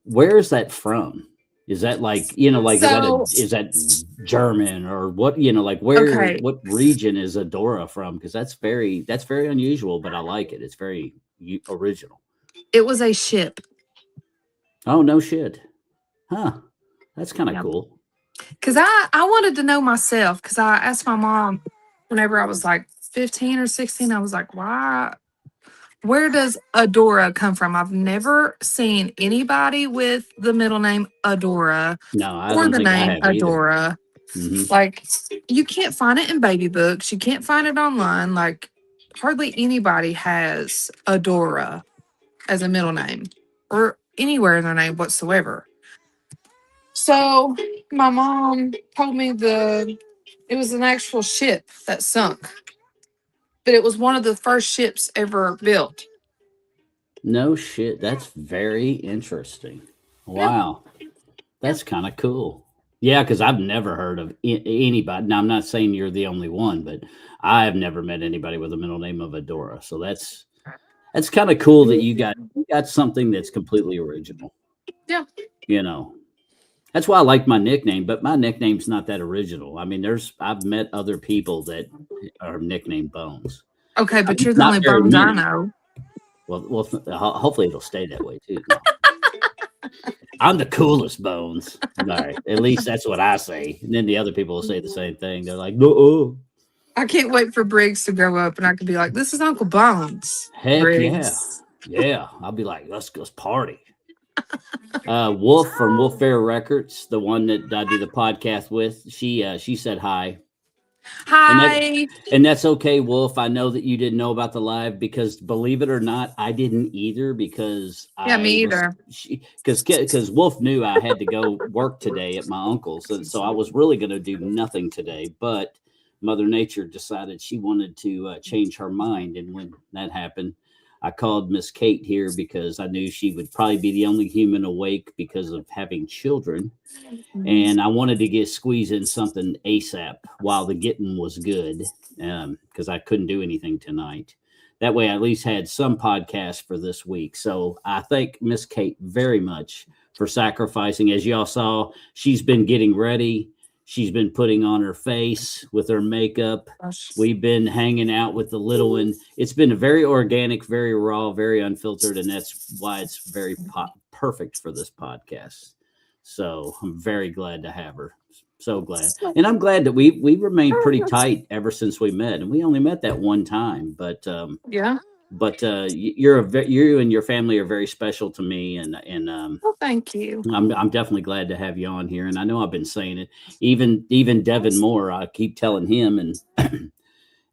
where is that from? Is that like like So, is that German or what? Like okay, what region is Adora from? Because that's very unusual, but I like it. It's very original. it was a ship. Oh no shit, huh? That's kind of Yeah. cool. Because I wanted to know myself, because I asked my mom whenever I was like 15 or 16, I was like, where does Adora come from? I've never seen anybody with the middle name Adora No, I or don't the think I name have either. Adora. Hmm. Like, you can't find it in baby books. You can't find it online. Like, hardly anybody has Adora as a middle name or anywhere in their name whatsoever. So my mom told me it was an actual ship that sunk, but it was one of the first ships ever built. No shit, that's very interesting. Yeah, Wow. yeah. That's kind of cool. Yeah, because I've never heard of anybody. Now, I'm not saying you're the only one, but I have never met anybody with a middle name of Adora. So that's kind of cool that you got something that's completely original. Yeah. You know, that's why I like my nickname, but my nickname's not that original. I mean, I've met other people that are nicknamed Bones. Okay, I but mean, you're the not only very bones I many. know. Well, hopefully it'll stay that way too. No. I'm the coolest, Bones. All right. At least that's what I say. And then the other people will say the same thing. They're like, no. I can't wait for Briggs to grow up and I could be like, this is Uncle Bones. Heck yeah. Briggs. Yeah. I'll be like, let's party. Wolf from Wolf Fair Records, the one that I do the podcast with, she said hi. And that Hi. and that's okay, Wolf. I know that you didn't know about the live because believe it or not, I didn't either because Yeah, me I was either. because Wolf knew I had to go work today at my uncle's, and so I was really going to do nothing today. But Mother Nature decided she wanted to change her mind, and when that happened, I called Miss Kate here because I knew she would probably be the only human awake because of having children, and I wanted to get squeeze in something ASAP while the getting was good, because I couldn't do anything tonight. That way, I at least had some podcast for this week. So I thank Miss Kate very much for sacrificing. As y'all saw, she's been getting ready. She's been putting on her face with her makeup. We've been hanging out with the little one. It's been very organic, very raw, very unfiltered, and that's why it's very perfect for this podcast. So I'm very glad to have her. So glad, and I'm glad that we remained pretty tight ever since we met, and we only met that one time. But Yeah. you and your family are very special to me, and Well, thank you. I'm definitely glad to have you on here. And I know I've been saying it, even Devin Moore. I keep telling him, and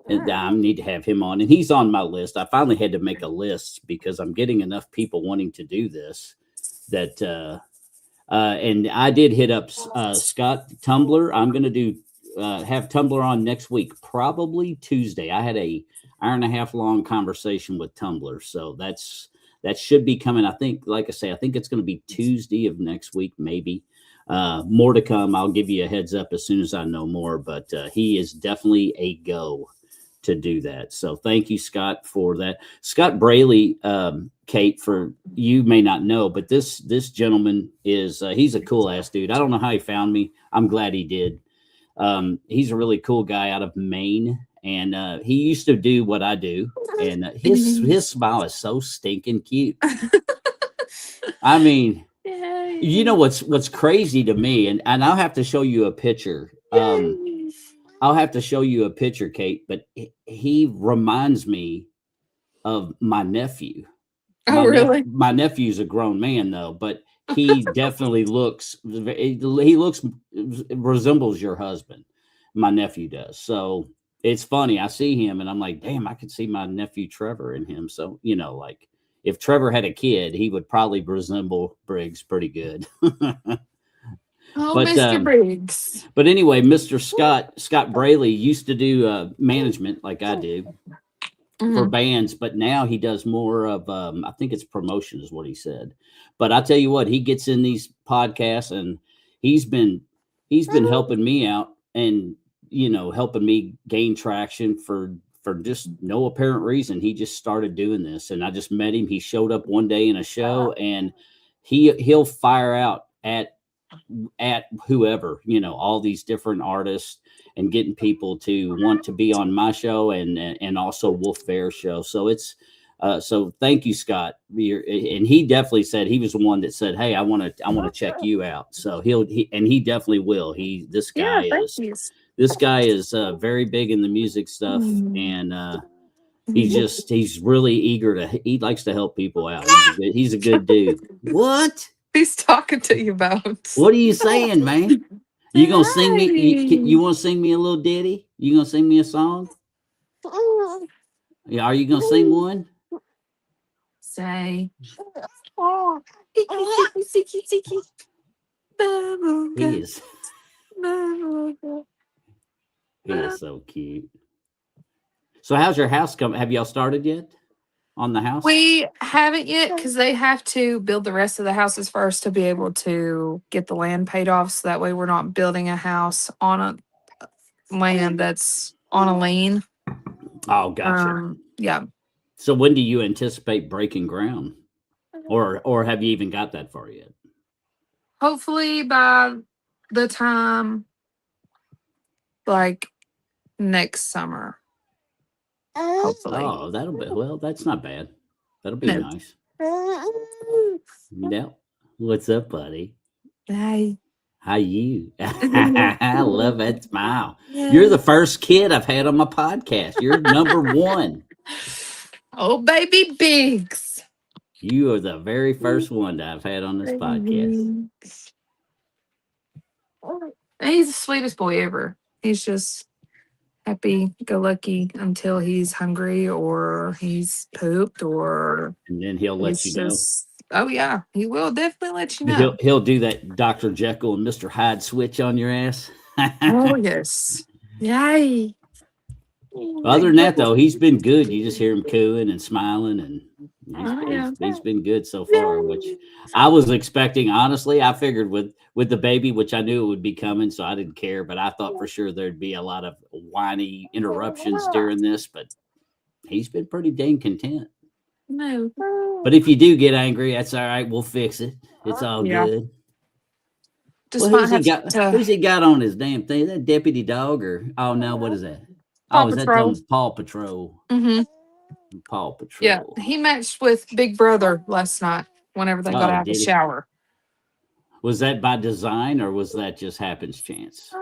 I need to have him on, and he's on my list. I finally had to make a list because I'm getting enough people wanting to do this that. And I did hit up Scott Tumblr. I'm going to do have Tumblr on next week, probably Tuesday. hour and a half long conversation with Tumblr. So that should be coming. I think, like I say, I think it's going to be Tuesday of next week, maybe. More to come. I'll give you a heads up as soon as I know more. But he is definitely a go to do that. So thank you, Scott, for that. Scott Braley, Kate, for you may not know, but this gentleman is he's a cool ass dude. I don't know how he found me. I'm glad he did. He's a really cool guy out of Maine, and he used to do what I do, and his smile is so stinking cute. I mean, you know what's crazy to me, and I'll have to show you a picture. I'll have to show you a picture, Kate, but he reminds me of my nephew. Oh, really? My nephew's a grown man though, but he definitely resembles your husband. My nephew does. So it's funny. I see him and I'm like, damn, I could see my nephew Trevor in him. So, like if Trevor had a kid, he would probably resemble Briggs pretty good. Oh, but, Mr. Briggs. But anyway, Mr. Scott Braley used to do management like I do for bands, but now he does more of I think it's promotion is what he said. But I tell you what, he gets in these podcasts and he's been helping me out and helping me gain traction for just no apparent reason. He just started doing this and I just met him. He showed up one day in a show and he'll fire out at whoever, all these different artists and getting people to want to be on my show and also Wolf Fair show. So it's so thank you, Scott. And he definitely said he was the one that said, hey, I want to check you out. So he definitely will. This guy is very big in the music stuff and he's really eager he likes to help people out. He's a good dude. What? He's talking to you about. What are you saying, man? You gonna sing me? You want to sing me a little ditty? You gonna sing me a song? Yeah, are you gonna sing one? Say. He is so cute. So how's your house coming? Have y'all started yet on the house? We haven't yet because they have to build the rest of the houses first to be able to get the land paid off. So that way we're not building a house on a land that's on a lien. Oh, gotcha. Yeah. So when do you anticipate breaking ground? Or have you even got that far yet? Hopefully by the time like next summer. Hopefully. Oh, that's not bad. That'll be nice. Yeah. What's up, buddy? Hi. How you? I love that smile. You're the first kid I've had on my podcast. You're number one. Oh, baby Biggs. You are the very first one that I've had on this podcast. He's the sweetest boy ever. He's just happy-go-lucky until he's hungry or he's pooped or... And then he'll let you know. Oh, yeah. He will definitely let you know. He'll do that Dr. Jekyll and Mr. Hyde switch on your ass. Oh, yes. Yay. Other than that, though, he's been good. You just hear him cooing and smiling, and he's been good so far, which I was expecting. Honestly, I figured with the baby, which I knew it would be coming, so I didn't care. But I thought for sure there'd be a lot of whiny interruptions during this, but he's been pretty dang content. No. But if you do get angry, that's all right. We'll fix it. It's all good. Who's he got on his damn thing? Is that deputy dog or what is that? Paw Patrol. That Paw Patrol. Mm-hmm. Paw Patrol. Yeah, he matched with Big Brother last night whenever they got out of the shower. Was that by design or was that just happens chance?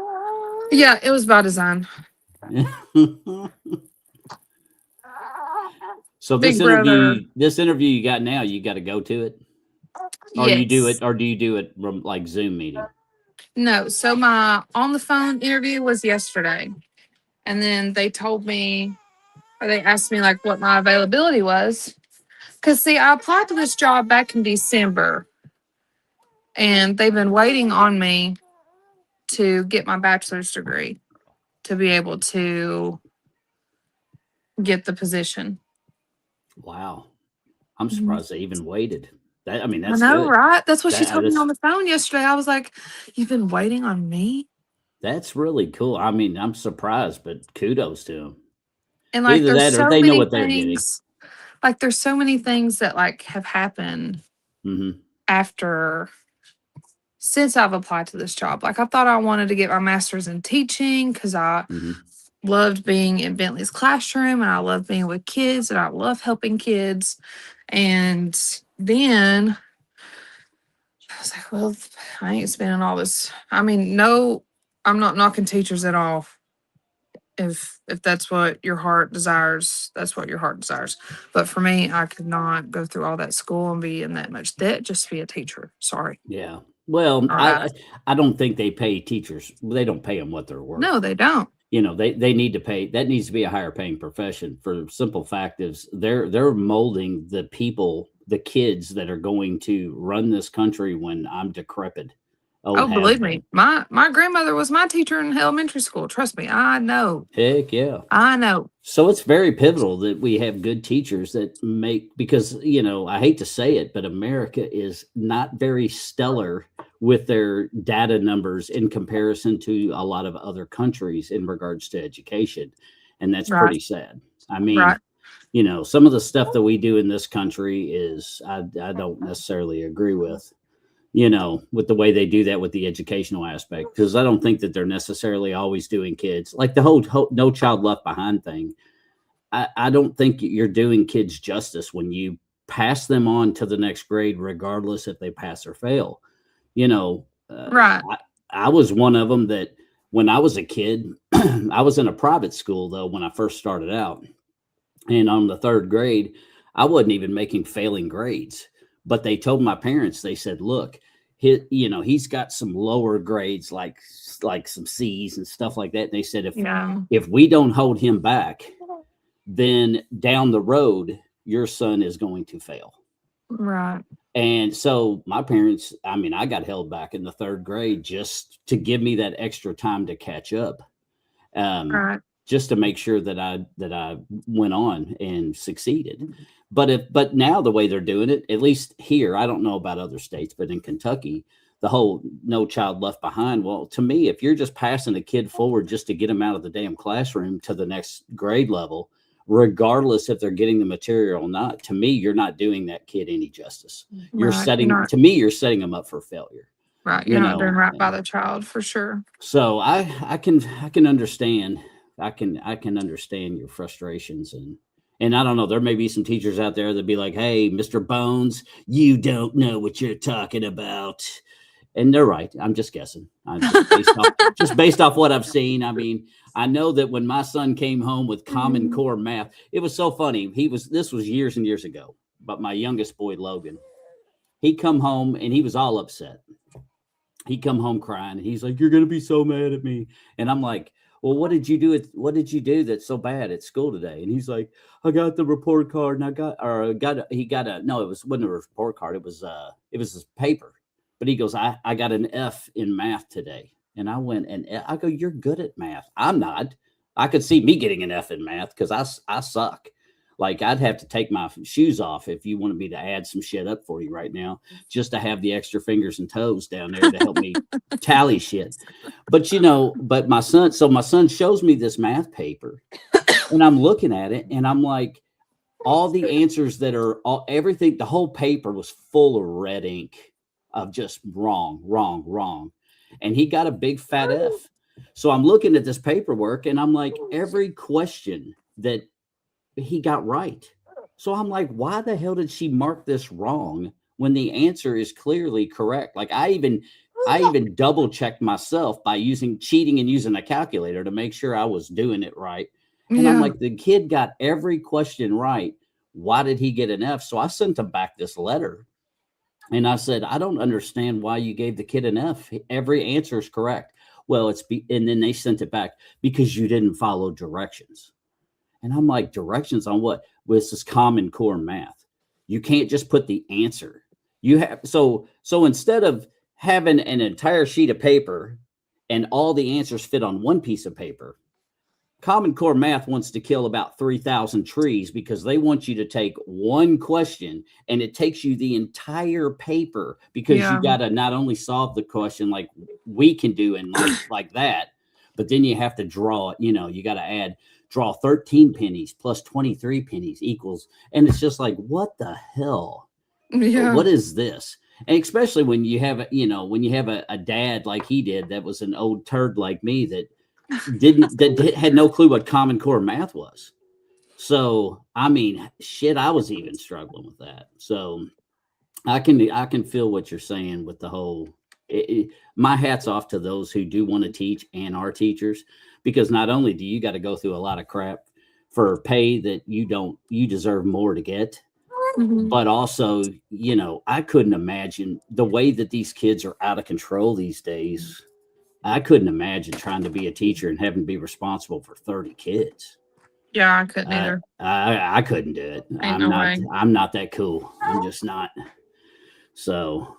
Yeah, it was by design. So this interview you got now, you got to go to it? Or yes. do you do it from like Zoom meeting? No, so my on the phone interview was yesterday. And then they told me, or they asked me like what my availability was. Because see, I applied to this job back in December. And they've been waiting on me to get my bachelor's degree to be able to get the position. Wow. I'm surprised they even waited. I mean, I that's know, good. right? That's what she told me That's on the phone yesterday. I was like, "You've been waiting on me?" that's really cool. I mean, I'm surprised, but kudos to them. And like, Either there's that or so they know many what they're getting. things. Like, there's so many things that like have happened Mm-hmm. after since I've applied to this job. Like, I thought I wanted to get my master's in teaching because I Mm-hmm. loved being in Bentley's classroom and I love being with kids and I love helping kids. And then I was like, well, I ain't spending all this. I mean, no, I'm not knocking teachers at all. If that's what your heart desires, that's what your heart desires. But for me, I could not go through all that school and be in that much debt just to be a teacher. Sorry. Yeah. Well, Not about it. I don't think they pay teachers. They don't pay them what they're No, worth. they don't. You know, they need to pay. That needs to be a higher paying profession. For the simple fact is they're molding the people, the kids that are going to run this country when I'm decrepit. Oh, Have believe been. me, my grandmother was my teacher in elementary school. Trust me, I know. Heck yeah. I know. So it's very pivotal that we have good teachers that make, because, you know, I hate to say it, but America is not very stellar with their data numbers in comparison to a lot of other countries in regards to education. And that's Right. pretty sad. I mean, Right. you know, some of the stuff that we do in this country is I don't necessarily agree with, you know, with the way they do that with the educational aspect, because I don't think that they're necessarily always doing kids like the whole No Child Left Behind thing. I don't think you're doing kids justice when you pass them on to the next grade, regardless if they pass or fail. You know, Right. I was one of them that when I was a kid, I was in a private school though when I first started out, and on the third grade, I wasn't even making failing grades. But they told my parents, they said, "Look, you know, he's got some lower grades, like some C's and stuff like that." And they said, Yeah. if we don't hold him back, then down the road, your son is going to fail." Right. And so my parents, I mean, I got held back in the third grade just to give me that extra time to catch up. Right. Just to make sure that I went on and succeeded. But now the way they're doing it, at least here, I don't know about other states, but in Kentucky, the whole No Child Left Behind. Well, to me, if you're just passing a kid forward just to get them out of the damn classroom to the next grade level, regardless if they're getting the material or not, to me, you're not doing that kid any justice. You're Right. to me, you're setting them up for failure. Right. You You're not doing know, right by the child for sure. so I can understand. I can understand your frustrations, and I don't know. There may be some teachers out there that be like, "Hey, Mr. Bones, you don't know what you're talking about," and they're right. I'm just guessing. I'm just based off what I've seen. I mean, I know that when my son came home with Common Core math, it was so funny. This was years and years ago, but my youngest boy Logan, he come home and he was all upset. He come home crying. And he's like, "You're gonna be so mad at me," and I'm like, "Well, what did you do? What did you do that's so bad at school today?" And he's like, "I got the report card, and he got a no, wasn't a report card. It was his paper." But he goes, I got an F in math today," and I went, and I go, "You're good at math. I'm not. I could see me getting an F in math because I suck." Like I'd have to take my shoes off if you wanted me to add some shit up for you right now, just to have the extra fingers and toes down there to help me tally shit. But you know, but my son shows me this math paper, and I'm looking at it, and I'm like, all the answers that are everything, the whole paper was full of red ink of just wrong, wrong, wrong, and he got a big fat F. So I'm looking at this paperwork, and I'm like, every question that he got right. So I'm like, why the hell did she mark this wrong when the answer is clearly correct? Like I even double checked myself by cheating and using a calculator to make sure I was doing it right. And I'm like, the kid got every question right. Why did he get an F? So I sent him back this letter and I said, "I don't understand why you gave the kid an F. Every answer is correct." Well, and then they sent it back because you didn't follow directions. And I'm like, directions on what? Well, this is Common Core math. You can't just put the answer. You have so instead of having an entire sheet of paper and all the answers fit on one piece of paper, Common Core Math wants to kill about 3,000 trees because they want you to take one question and it takes you the entire paper because you Yeah. got to not only solve the question like we can do and like that, but then you have to draw it. You got to draw 13 pennies plus 23 pennies equals, and it's just like, what the hell? Yeah. What is this? And especially when you have a dad like he did that was an old turd like me that had no clue what Common Core Math was. So I mean, shit, I was even struggling with that. So I can feel what you're saying with the whole. My hat's off to those who do want to teach and are teachers, because not only do you got to go through a lot of crap for pay that you deserve more to get, Mhm. but also, I couldn't imagine the way that these kids are out of control these days. I couldn't imagine trying to be a teacher and having to be responsible for 30 kids. Yeah, I couldn't I either. I couldn't do it. Ain't no way. I'm not that cool. I'm just not. So,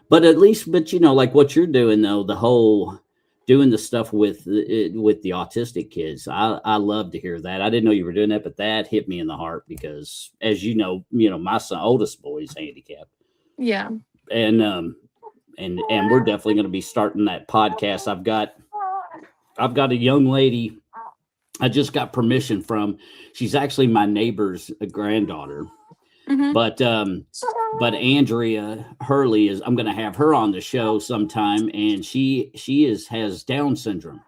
but at least, like what you're doing though, the whole doing the stuff with the autistic kids. I love to hear that. I didn't know you were doing that, but that hit me in the heart because, as my oldest boy is handicapped, Yeah. and we're definitely going to be starting that podcast. I've got a young lady I just got permission from. She's actually my neighbor's granddaughter, Hmm. but Andrea Hurley I'm going to have her on the show sometime, and she has Down syndrome.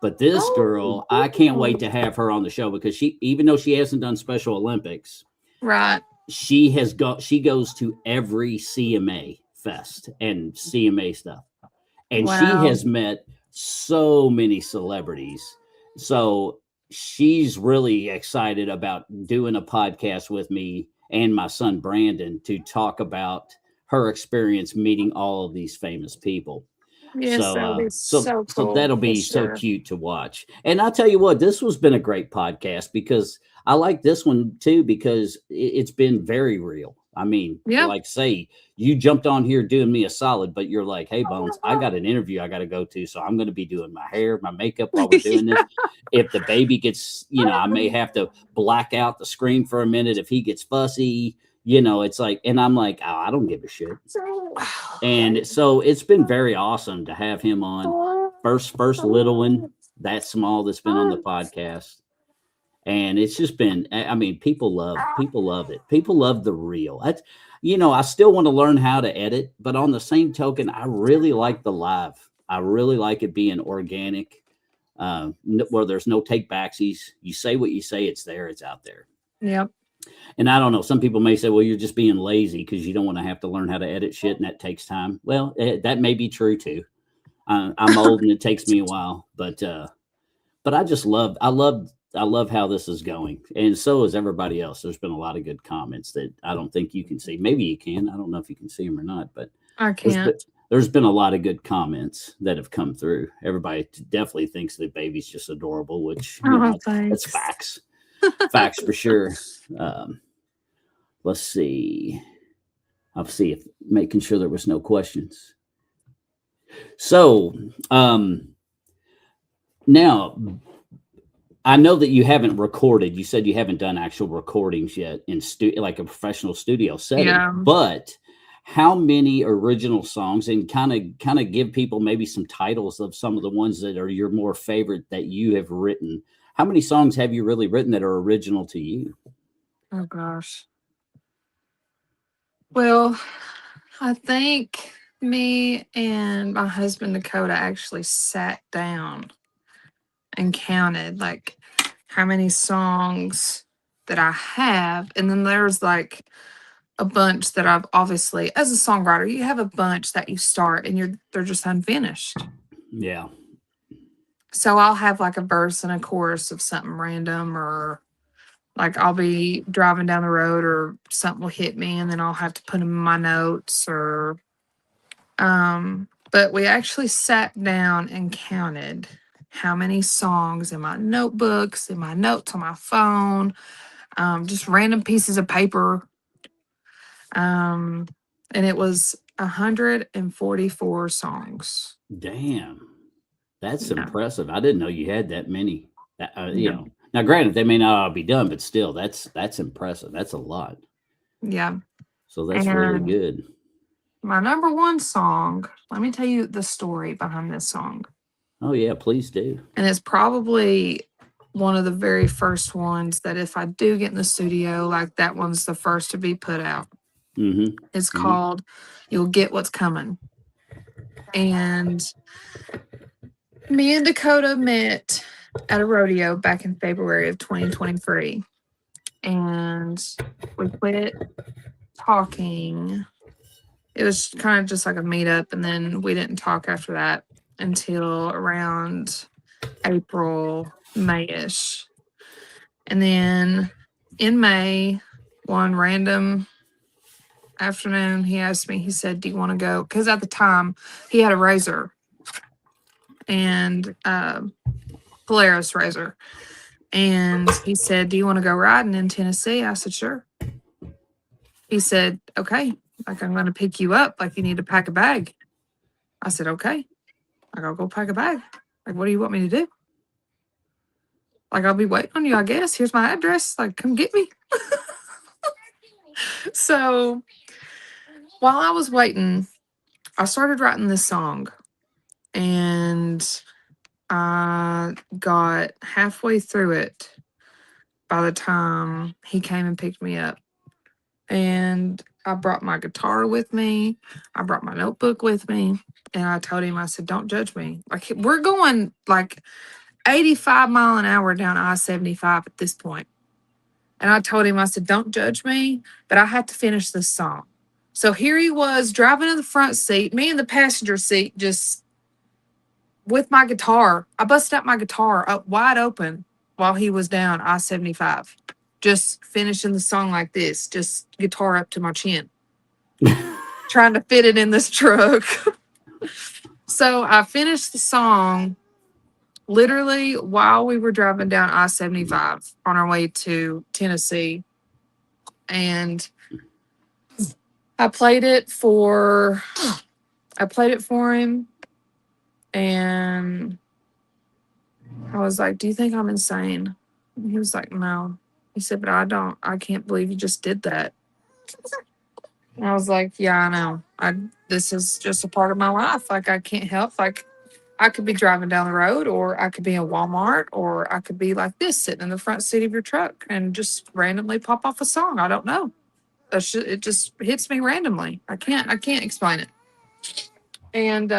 But this girl, I can't wait to have her on the show because even though she hasn't done Special Olympics, Right. she goes to every CMA fest and CMA stuff, and she Wow. has met so many celebrities. So she's really excited about doing a podcast with me and my son Brandon to talk about her experience meeting all of these famous people. Yes, So, that would be so cool that'll for be so sure. cute to watch. And I'll tell you what, this has been a great podcast because I like this one too because it's been very real. I mean, Yeah. like say you jumped on here doing me a solid, but you're like, hey Bones, I got an interview I got to go to, so I'm going to be doing my hair, my makeup while we're doing this. If the baby gets, I may have to black out the screen for a minute if he gets fussy. It's like, and I'm like, oh, I don't give a shit. And so it's been very awesome to have him on. First little one that small that's been on the podcast. And it's just been, I mean, people love it. People love the real. I still want to learn how to edit, but on the same token, I really like the live. I really like it being organic, where there's no take backsies. You say what you say, it's there, it's out there. Yep. And I don't know. Some people may say, well, you're just being lazy because you don't want to have to learn how to edit shit and that takes time. Well, that may be true too. I'm old and it takes me a while, but I love how this is going. And so is everybody else. There's been a lot of good comments that I don't think you can see. Maybe you can. I don't know if you can see them or not, but I there's can't. been, there's been a lot of good comments that have come through. Everybody definitely thinks the baby's just adorable, which, Oh, that's thanks. facts for sure. Um, let's see. I'll see if making sure there was no questions. So now I know that you haven't recorded. You said you haven't done actual recordings yet in like a professional studio setting. Yeah. But how many original songs, and kind of give people maybe some titles of some of the ones that are your more favorite that you have written? How many songs have you really written that are original to you? Oh gosh. Well, I think me and my husband Dakota actually sat down and counted like how many songs that I have. And then there's like a bunch that I've obviously, as a songwriter, you have a bunch that you start and they're just unfinished. Yeah. So I'll have like a verse and a chorus of something random, or like I'll be driving down the road or something will hit me and then I'll have to put them in my notes, or but we actually sat down and counted how many songs in my notebooks, in my notes on my phone, just random pieces of paper. And it was 144 songs. Damn. That's Yeah. impressive. I didn't know you had that many. You know, now granted, they may not all be done, but still, that's impressive. That's a lot. Yeah. So that's really And good. my number one song, let me tell you the story behind this song. Oh yeah, please do. And it's probably one of the very first ones that if I do get in the studio, like that one's the first to be put out. Mm-hmm. It's Mm-hmm. called You'll Get What's Coming. And me and Dakota met at a rodeo back in February of 2023. And we quit talking. It was kind of just like a meetup. And then we didn't talk after that until around April, May-ish. And then in May, one random afternoon, he asked me, he said, do you want to go? Because at the time, he had a razor and Polaris razor. And he said, do you want to go riding in Tennessee? I said, sure. He said, okay, like I'm going to pick you up. Like you need to pack a bag. I said, okay. Like I'll go pack a bag. Like, what do you want me to do? Like, I'll be waiting on you, I guess. Here's my address. Like, come get me. So while I was waiting, I started writing this song. And I got halfway through it by the time he came and picked me up. And I brought my guitar with me. I brought my notebook with me. And I told him, I said, don't judge me. Like, we're going like 85 mile an hour down I-75 at this point. And I told him, I said, don't judge me, but I had to finish this song. So here he was driving in the front seat, me in the passenger seat, just with my guitar. I busted out my guitar up wide open while he was down I-75, just finishing the song like this, just guitar up to my chin, trying to fit it in this truck. So I finished the song literally while we were driving down I-75 on our way to Tennessee. And I played it for him. And I was like, do you think I'm insane? And he was like, no. He said, but I can't believe you just did that. And I was like, yeah, I know. This is just a part of my life. Like, I can't help. Like, I could be driving down the road, or I could be in Walmart, or I could be like this, sitting in the front seat of your truck and just randomly pop off a song. I don't know. It just hits me randomly. I can't explain it. And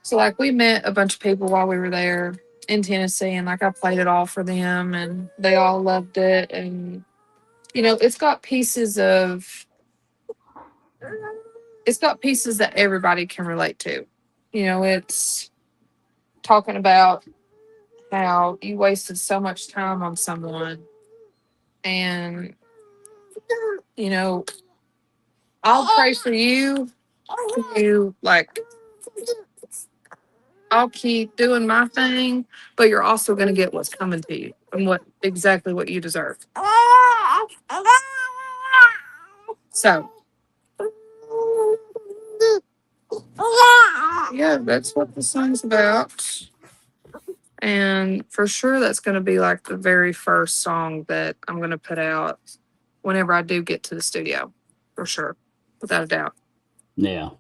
so like we met a bunch of people while we were there in Tennessee, and like I played it all for them, and they all loved it. And it's got pieces that everybody can relate to. It's talking about how you wasted so much time on someone, and I'll pray for you. Like, I'll keep doing my thing, but you're also going to get what's coming to you and exactly what you deserve. So, yeah, that's what the song's about. And for sure, that's going to be like the very first song that I'm going to put out whenever I do get to the studio, for sure, without a doubt. Yeah,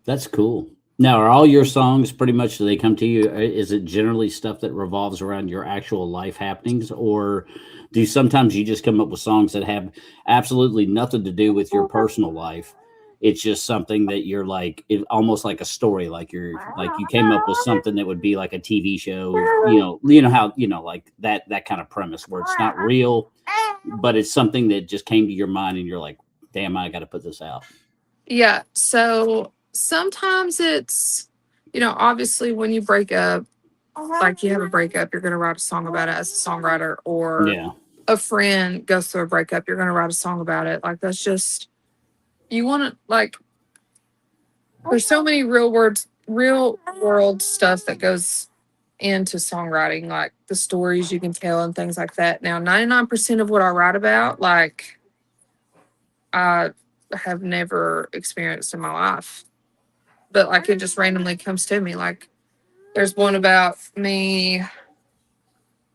that's cool. Now, are all your songs pretty much, do they come to you? Is it generally stuff that revolves around your actual life happenings, or do sometimes you just come up with songs that have absolutely nothing to do with your personal life? It's just something that you're like, almost like a story, like you came up with something that would be like a TV show, how, like that kind of premise where it's not real, but it's something that just came to your mind and you're like, damn, I got to put this out. Yeah. So sometimes it's, obviously when you break up, like you have a breakup, you're going to write a song about it as a songwriter, or Yeah. a friend goes through a breakup, you're going to write a song about it. Like, that's just, you want to, like, there's so many real world stuff that goes into songwriting, like the stories you can tell and things like that. Now, 99% of what I write about, like, I have never experienced in my life, but like it just randomly comes to me. Like, There's one about me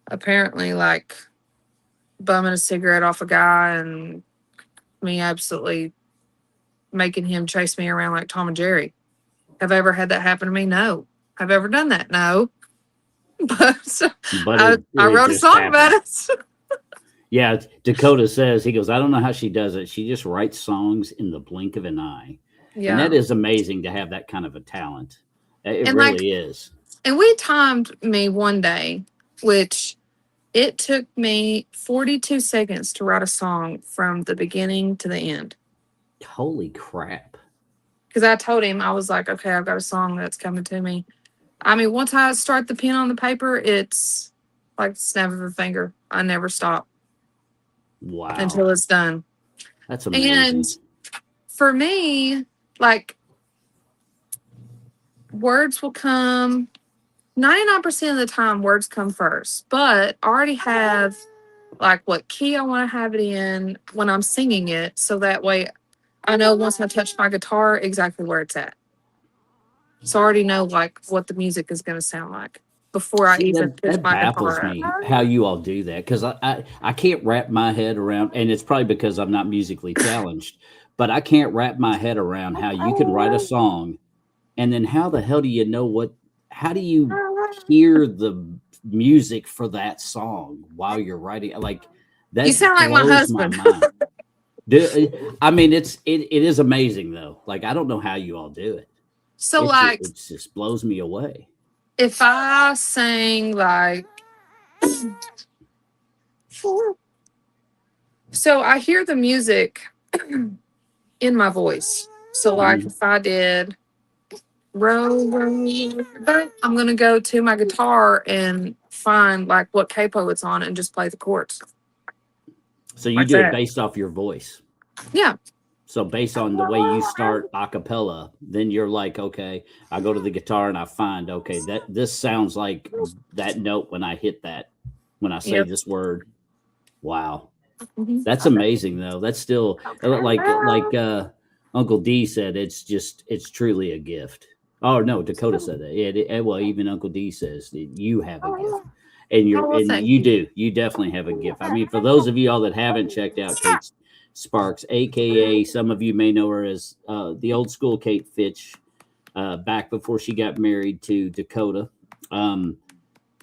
apparently like bumming a cigarette off a guy and me absolutely making him chase me around like Tom and Jerry. Have I ever had that happen to me? No. Have I ever done that? No. But so But I it wrote a just song about happened. it. Yeah, Dakota says, he goes, I don't know how she does it. She just writes songs in the blink of an eye. And Yeah. that is amazing to have that kind of a talent. It And like, really is. and we timed me one day, which it took me 42 seconds to write a song from the beginning to the end. Holy crap. Because I told him, I was like, okay, I've got a song that's coming to me. I mean, once I start the pen on the paper, it's like the snap of a finger. I never stop Wow. until it's done. That's amazing. And for me, like, words will come 99% of the time, words come first, but I already have like what key I want to have it in when I'm singing it. So that way I know once I touch my guitar exactly where it's at. So I already know like what the music is going to sound like before I See, even push that my baffles guitar me up. how you all do that, because I can't wrap my head around, and it's probably because I'm not musically challenged, but I can't wrap my head around how you can write a song and then how the hell do you know how do you hear the music for that song while you're writing? Like, You that sound like my blows my husband. mind. I mean, it is amazing though. Like, I don't know how you all do it. So like It just blows me away. if I sang like so I hear the music in my voice. So like if I did row, row, I'm gonna go to my guitar and find like what capo it's on and just play the chords. So you Like do it that. based off your voice. Yeah. So based on the way you start a cappella, then you're like, okay, I go to the guitar and I find, okay, that this sounds like that note when I hit that, when I say Yep. this word. Wow. Mhm. That's amazing though. That's still like Uncle D said, it's truly a gift. Oh no, Dakota said that. Yeah, well, even Uncle D says that you have a gift. And Thank you you. do. You definitely have a gift. I mean, for those of you all that haven't checked out Kate Sparks, aka some of you may know her as the old school Kate Fitch, back before she got married to Dakota.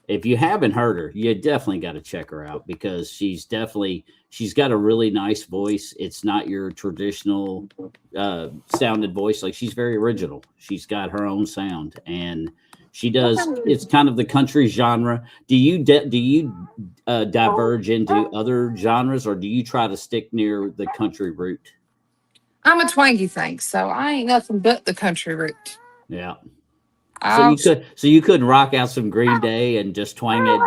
If you haven't heard her, you definitely got to check her out, because she's got a really nice voice. It's not your traditional sounded voice. Like, she's very original. She's got her own sound, and it's kind of the country genre. Do you diverge into other genres, or do you try to stick near the country route? I'm a twangy thing, so I ain't nothing but the country route. Yeah. I'll So you couldn't rock out some Green Day and just twang that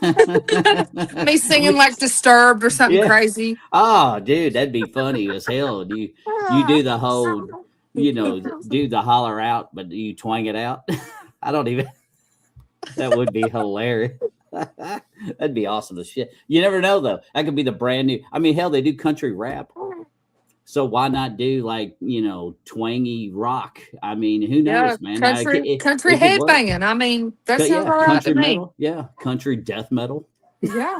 bitch up. me singing like Disturbed or something Yeah. crazy. Oh, dude, that'd be funny as hell. You do the whole, do the holler out, but do you twang it out? I don't even. That would be hilarious. That'd be awesome as shit. You never know though. That could be the brand new. I mean, hell, they do country rap. So why not do like, twangy rock? I mean, who knows, man? Country It could work. headbanging. I mean, that sounds Yeah, all right country to me. metal. Yeah, country death metal. Yeah.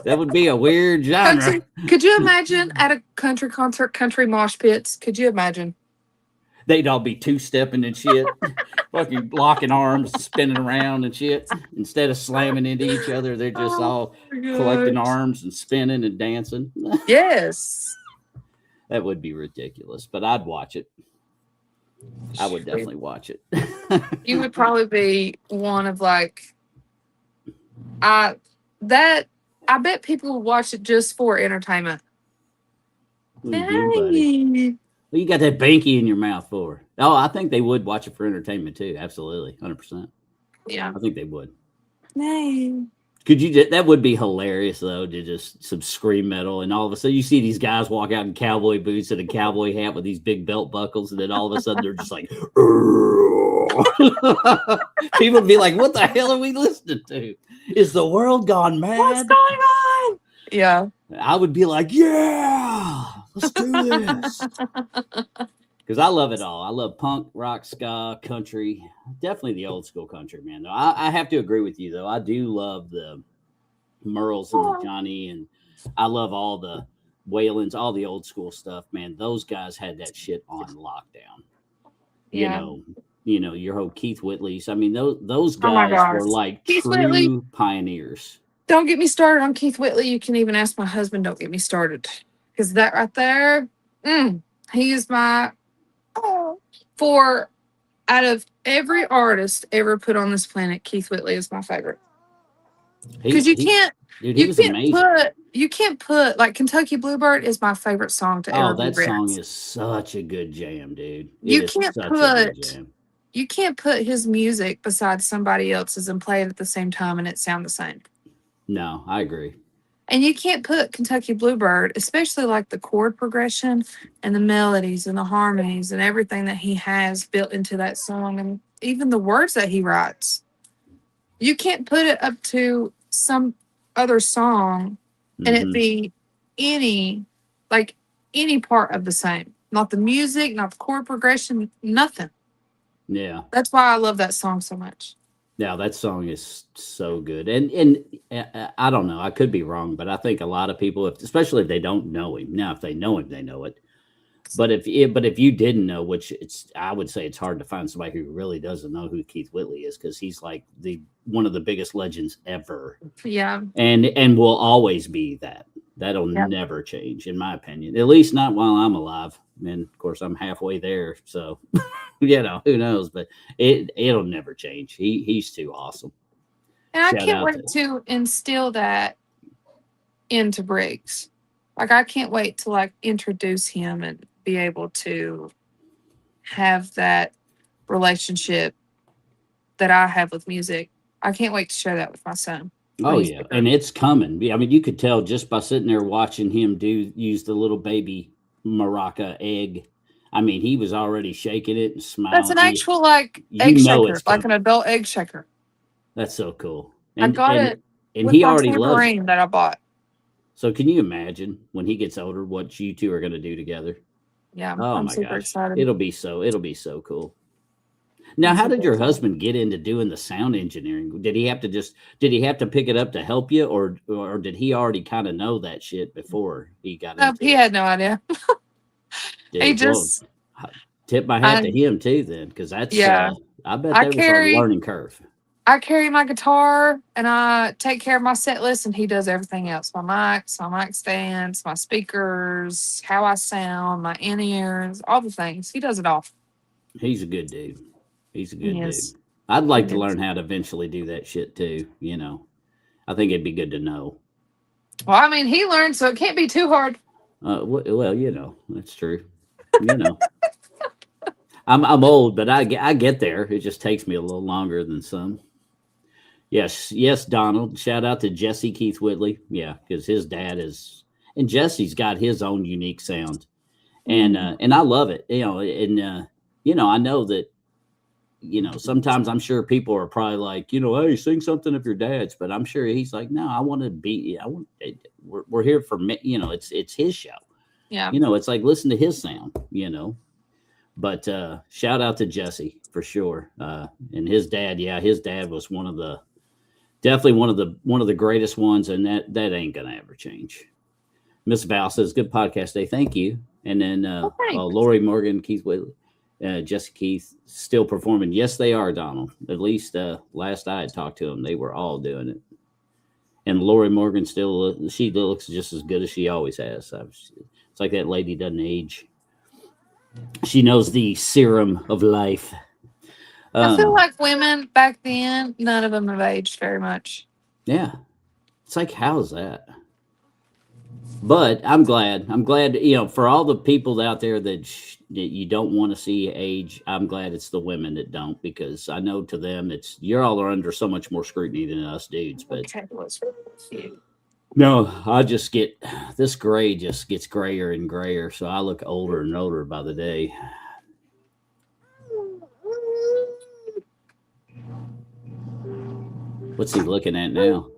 That would be a weird genre. Country. Could you imagine at a country concert, country mosh pits? Could you imagine? They'd all be two-stepping and shit, fucking locking arms, spinning around and shit. Instead of slamming into each other, they're just all collecting arms and spinning and dancing. Yes. That would be ridiculous, but I'd watch it. I would definitely watch it. You would probably be one of like I bet people would watch it just for entertainment. What are you doing, buddy? What you got that banky in your mouth for? Oh, I think they would watch it for entertainment too. Absolutely, 100%. Yeah, I think they would. Nay. Could you? That would be hilarious though, to just some scream metal, and all of a sudden you see these guys walk out in cowboy boots and a cowboy hat with these big belt buckles, and then all of a sudden they're just like, people would be like, "What the hell are we listening to? Is the world gone mad? What's going on?" Yeah, I would be like, "Yeah, let's do this." because I love it all. I love punk, rock, ska, country. Definitely the old school country, man. Though I have to agree with you, though. I do love the Merles and the Johnny, and I love all the Whalens, all the old school stuff, man. Those guys had that shit on lockdown. You Yeah. know, your whole Keith Whitley's. I mean, those Oh my guys gosh. were like Keith Whitley. true pioneers. Don't get me started on Keith Whitley. You can even ask my husband, don't get me started. Because that right there, he is my, for out of every artist ever put on this planet, Keith Whitley is my favorite. Because Dude, he was amazing. You can't put like Kentucky Bluebird is my favorite song to Oh, ever be that song written. is such a good jam, dude. It You is can't such a good put jam. you can't put his music beside somebody else's and play it at the same time and it sound the same. No, I agree. And you can't put Kentucky Bluebird, especially like the chord progression and the melodies and the harmonies and everything that he has built into that song and even the words that he writes. You can't put it up to some other song and it be any part of the same. Not the music, not the chord progression, nothing. Yeah. That's why I love that song so much. Yeah, that song is so good, and I don't know. I could be wrong, but I think a lot of people, especially if they don't know him, now if they know him, they know it. But if you didn't know, which I would say it's hard to find somebody who really doesn't know who Keith Whitley is because he's like one of the biggest legends ever. Yeah, and will always be that. That'll never change, in my opinion. At least not while I'm alive. And of course, I'm halfway there, so who knows? But it'll never change. He's too awesome. and I can't wait to instill that into Briggs. Like I can't wait to like introduce him and be able to have that relationship that I have with music. I can't wait to share that with my son. Oh yeah, and it's coming. I mean, you could tell just by sitting there watching him use the little baby maraca egg. I mean, he was already shaking it and smiling. That's an actual like egg shaker, like an adult egg shaker. That's so cool. And I got it and he already loves it. That I bought. So can you imagine when he gets older what you two are going to do together? Yeah, I'm my super excited. It'll be so cool. Now, how did your husband get into doing the sound engineering? Did he have to pick it up to help you, or did he already kind of know that shit before he got into he had no idea. Dude, he just tip my hat to him too, then, because that's I bet that was a learning curve. I carry my guitar and I take care of my set list, and he does everything else: my mic stands, my speakers, how I sound, my in-ears, all the things. He does it all. He's a good dude. He's a good dude. I'd like to learn how to eventually do that shit too. I think it'd be good to know. Well, I mean, he learned, so it can't be too hard. Well, that's true. I'm old, but I get there. It just takes me a little longer than some. Yes, Donald. Shout out to Jesse Keith Whitley. Yeah, because his dad and Jesse's got his own unique sound, and I love it. I know that. Sometimes I'm sure people are probably like, hey, sing something of your dad's, but I'm sure he's like, no, I want to be. We're here for me. It's his show. Yeah. It's like listen to his sound. But shout out to Jesse for sure. And his dad, his dad was definitely one of the greatest ones, and that ain't gonna ever change. Miss Val says, "Good podcast day, thank you." And then Lori Morgan, Keith Whitley, Jesse Keith still performing. Yes, they are, Donald. At least last I had talked to them, they were all doing it. And Lori Morgan she looks just as good as she always has. It's like that lady doesn't age. She knows the serum of life. I feel like women back then, none of them have aged very much. Yeah. It's like, how's that? But I'm glad, for all the people out there that you don't want to see age, I'm glad it's the women that don't, because I know to them, you all are under so much more scrutiny than us dudes. But no, this gray just gets grayer and grayer. So I look older and older by the day. What's he looking at now?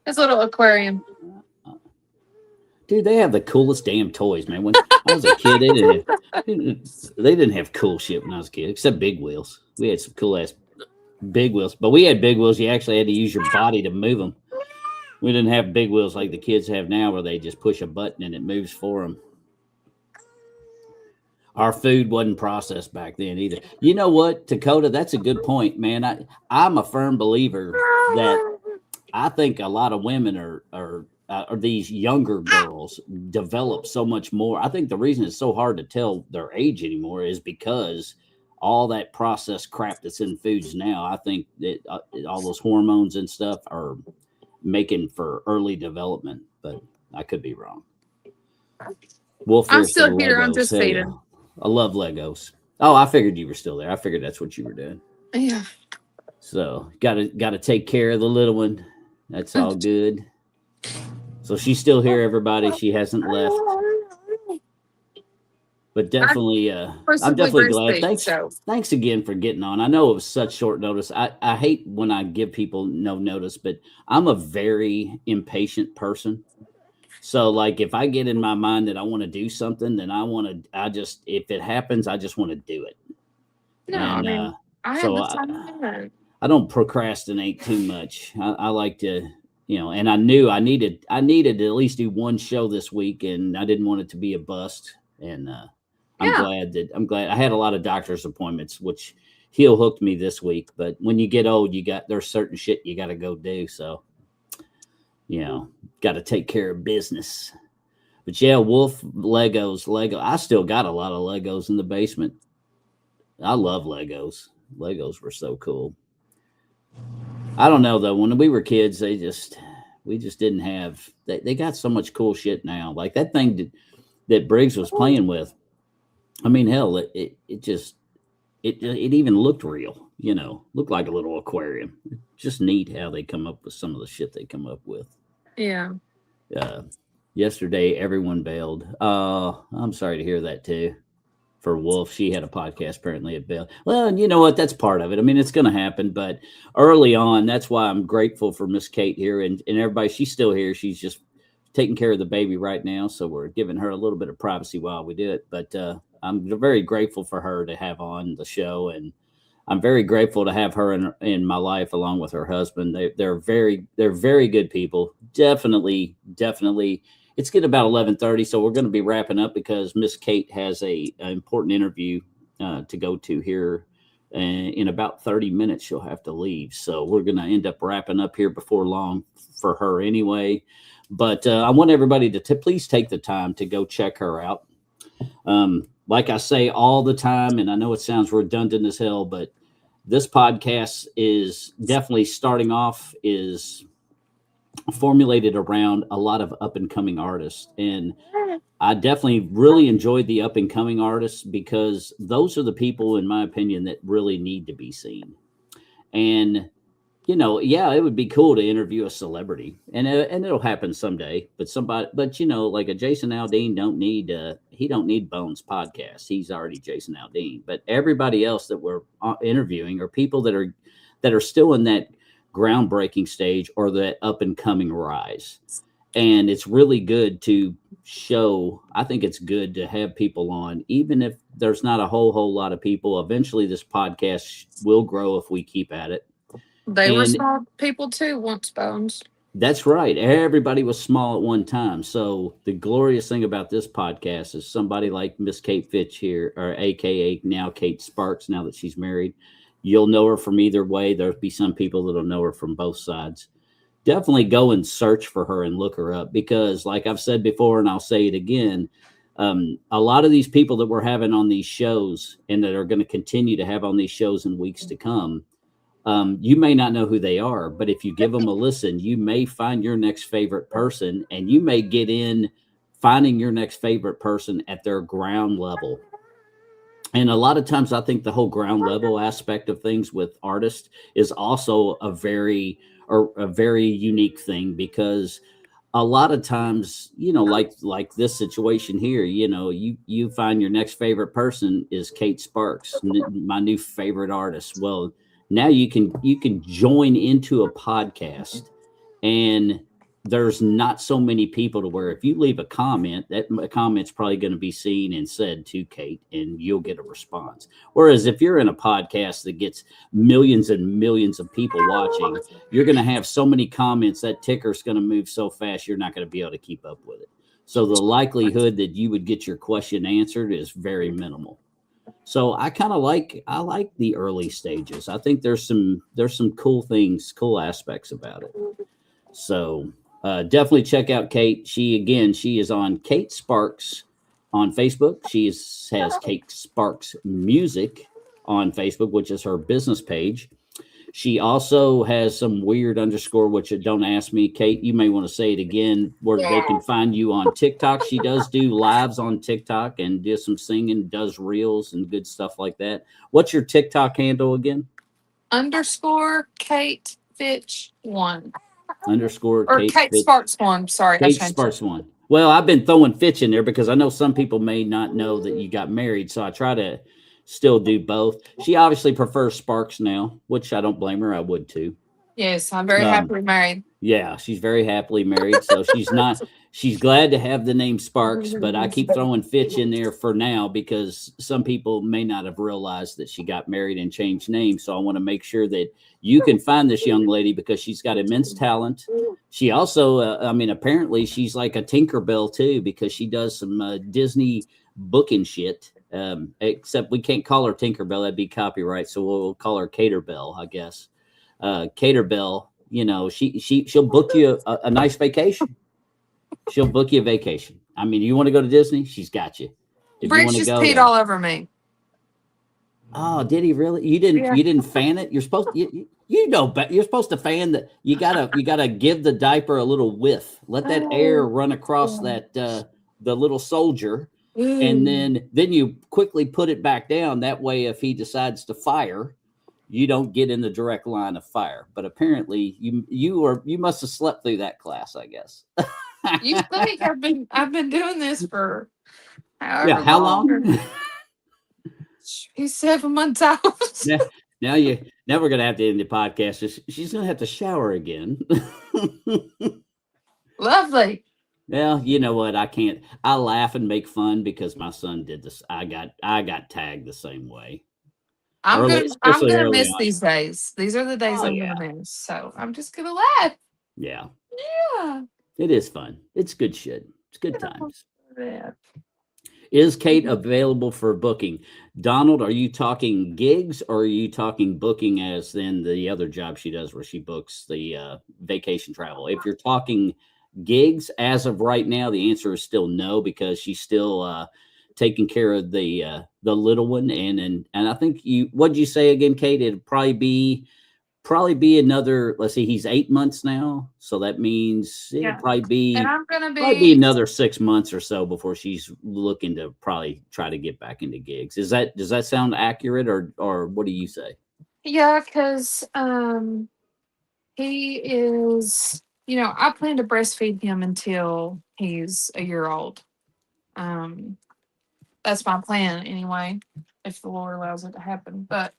His little aquarium. Dude, they have the coolest damn toys, man. When I was a kid, they didn't have cool shit when I was a kid, except big wheels. We had some cool ass big wheels, but we had big wheels. You actually had to use your body to move them. We didn't have big wheels like the kids have now, where they just push a button and it moves for them. Our food wasn't processed back then either. You know what, Dakota? That's a good point, man. I'm a firm believer that I think a lot of women are these younger girls develop so much more. I think the reason it's so hard to tell their age anymore is because all that processed crap that's in foods now. I think that all those hormones and stuff are making for early development, but I could be wrong. Wolf, I'm there's the still here. I'm Legos. just Hell yeah. feeding. I love Legos. Oh, I figured you were still there. I figured that's what you were doing. Yeah. So gotta take care of the little one. That's all good. So she's still here, everybody. She hasn't left. But definitely, I'm definitely glad. Thanks again for getting on. I know it was such short notice. I hate when I give people no notice, but I'm a very impatient person. So like if I get in my mind that I want to do something, then if it happens, I just want to do it. No, And, I mean, I have the time. I don't procrastinate too much. I like to, and I knew I needed to at least do one show this week, and I didn't want it to be a bust. And I'm glad I had a lot of doctor's appointments, which heel hooked me this week. But when you get old, there's certain shit you got to go do. So, got to take care of business. But yeah, Wolf, Lego. I still got a lot of Legos in the basement. I love Legos. Legos were so cool. I don't know though. When we were kids, we just didn't have. They got so much cool shit now. Like that thing that Briggs was playing with. I mean, hell, it even looked real. Looked like a little aquarium. Just neat how they come up with some of the shit they come up with. Yeah. Yesterday, everyone bailed. I'm sorry to hear that too. For Wolf, she had a podcast apparently at bailed. Well, and you know what? That's part of it. I mean, it's going to happen, but early on, that's why I'm grateful for Miss Kate here and everybody. She's still here. She's just taking care of the baby right now, so we're giving her a little bit of privacy while we do it. But I'm very grateful for her to have on the show, and I'm very grateful to have her in my life along with her husband. They're very good people. Definitely. It's getting about 11:30, so we're going to be wrapping up because Miss Kate has an important interview to go to here. And in about 30 minutes, she'll have to leave. So we're going to end up wrapping up here before long for her anyway. But I want everybody to please take the time to go check her out. Like I say all the time, and I know it sounds redundant as hell, but this podcast is definitely starting off is formulated around a lot of up and coming artists. And I definitely really enjoyed the up and coming artists because those are the people, in my opinion, that really need to be seen. And, it would be cool to interview a celebrity and it'll happen someday, but like a Jason Aldean don't need Bones podcast. He's already Jason Aldean, but everybody else that we're interviewing are people that are still in that groundbreaking stage or that up and coming rise. And it's really good to show. I think it's good to have people on, even if there's not a whole lot of people. Eventually this podcast will grow if we keep at it. They were small people too once, Bones. That's right. Everybody was small at one time. So the glorious thing about this podcast is somebody like Miss Kate Fitch here, or AKA now Kate Sparks, now that she's married. You'll know her from either way. There'll be some people that'll know her from both sides. Definitely go and search for her and look her up because, like I've said before, and I'll say it again, a lot of these people that we're having on these shows and that are going to continue to have on these shows in weeks to come, you may not know who they are, but if you give them a listen, you may find your next favorite person, and you may get in finding your next favorite person at their ground level. And a lot of times I think the whole ground level aspect of things with artists is also a very unique thing because a lot of times, like this situation here, you find your next favorite person is Kate Sparks, my new favorite artist. Well, now you can join into a podcast and there's not so many people to where if you leave a comment, that comment's probably going to be seen and said to Kate, and you'll get a response. Whereas if you're in a podcast that gets millions and millions of people watching, you're going to have so many comments, that ticker's going to move so fast, you're not going to be able to keep up with it. So the likelihood that you would get your question answered is very minimal. So I like the early stages. I think there's some cool things, cool aspects about it. So definitely check out Kate. She is on Kate Sparks on Facebook. Has Kate Sparks Music on Facebook, which is her business page. She also has some weird underscore, which don't ask me, Kate. You may want to say it again, where they can find you on TikTok. She does do lives on TikTok and does some singing, does reels and good stuff like that. What's your TikTok handle again? Underscore Kate Fitch 1. Underscore Or Kate Sparks 1. Sorry, Kate Sparks 1. Well, I've been throwing Fitch in there because I know some people may not know that you got married, so I try to still do both. She obviously prefers Sparks now, which I don't blame her. I would too. Yes, I'm very happily married. Yeah, she's very happily married. So she's glad to have the name Sparks, but I keep throwing Fitch in there for now because some people may not have realized that she got married and changed names. So I want to make sure that you can find this young lady because she's got immense talent. She also, apparently she's like a Tinkerbell too, because she does some Disney booking shit. Except we can't call her Tinkerbell, that'd be copyright. So we'll call her Caterbell, I guess. Caterbell, she'll book you a nice vacation. She'll book you a vacation. I mean, you want to go to Disney? She's got you. If Briggs just peed all over me. Oh, did he really? You didn't fan it? You're supposed to, you're supposed to fan that. You gotta give the diaper a little whiff. Let that air run across that the little soldier. And then you quickly put it back down. That way, if he decides to fire, you don't get in the direct line of fire. But apparently, you must have slept through that class, I guess. You think I've been doing this for how long? He's 7 months out. Now we're gonna have to end the podcast. She's gonna have to shower again. Lovely. Well, you know what? I laugh and make fun because my son did this. I got tagged the same way. I'm gonna miss these days. These are the days I'm gonna miss. So I'm just gonna laugh. Yeah. Yeah. It is fun. It's good shit. It's good times. Yeah. Is Kate available for booking? Donald, are you talking gigs or are you talking booking as in the other job she does where she books the vacation travel? If you're talking gigs as of right now, the answer is still no, because she's still taking care of the little one. And I think what'd you say again, Kate? It'd probably be another, let's see, he's 8 months now. So that means it'll probably be, and I'm going to be another 6 months or so before she's looking to probably try to get back into gigs. Does that sound accurate or what do you say? Yeah. Cause, he is, I plan to breastfeed him until he's a year old. That's my plan anyway, if the Lord allows it to happen. But,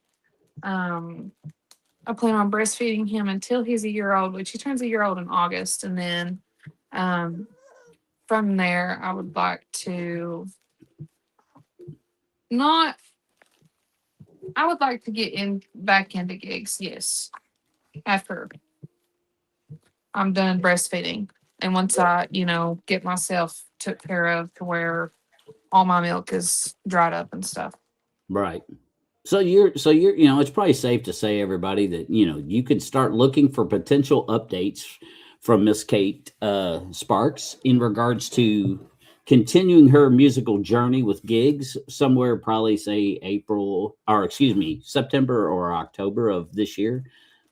I plan on breastfeeding him until he's a year old, which he turns a year old in August. And then from there, I would like to get back into gigs, yes, after I'm done breastfeeding. And once I, get myself took care of to where all my milk is dried up and stuff. Right. So you're, it's probably safe to say, everybody, that, you could start looking for potential updates from Miss Kate Sparks in regards to continuing her musical journey with gigs somewhere, probably say September or October of this year.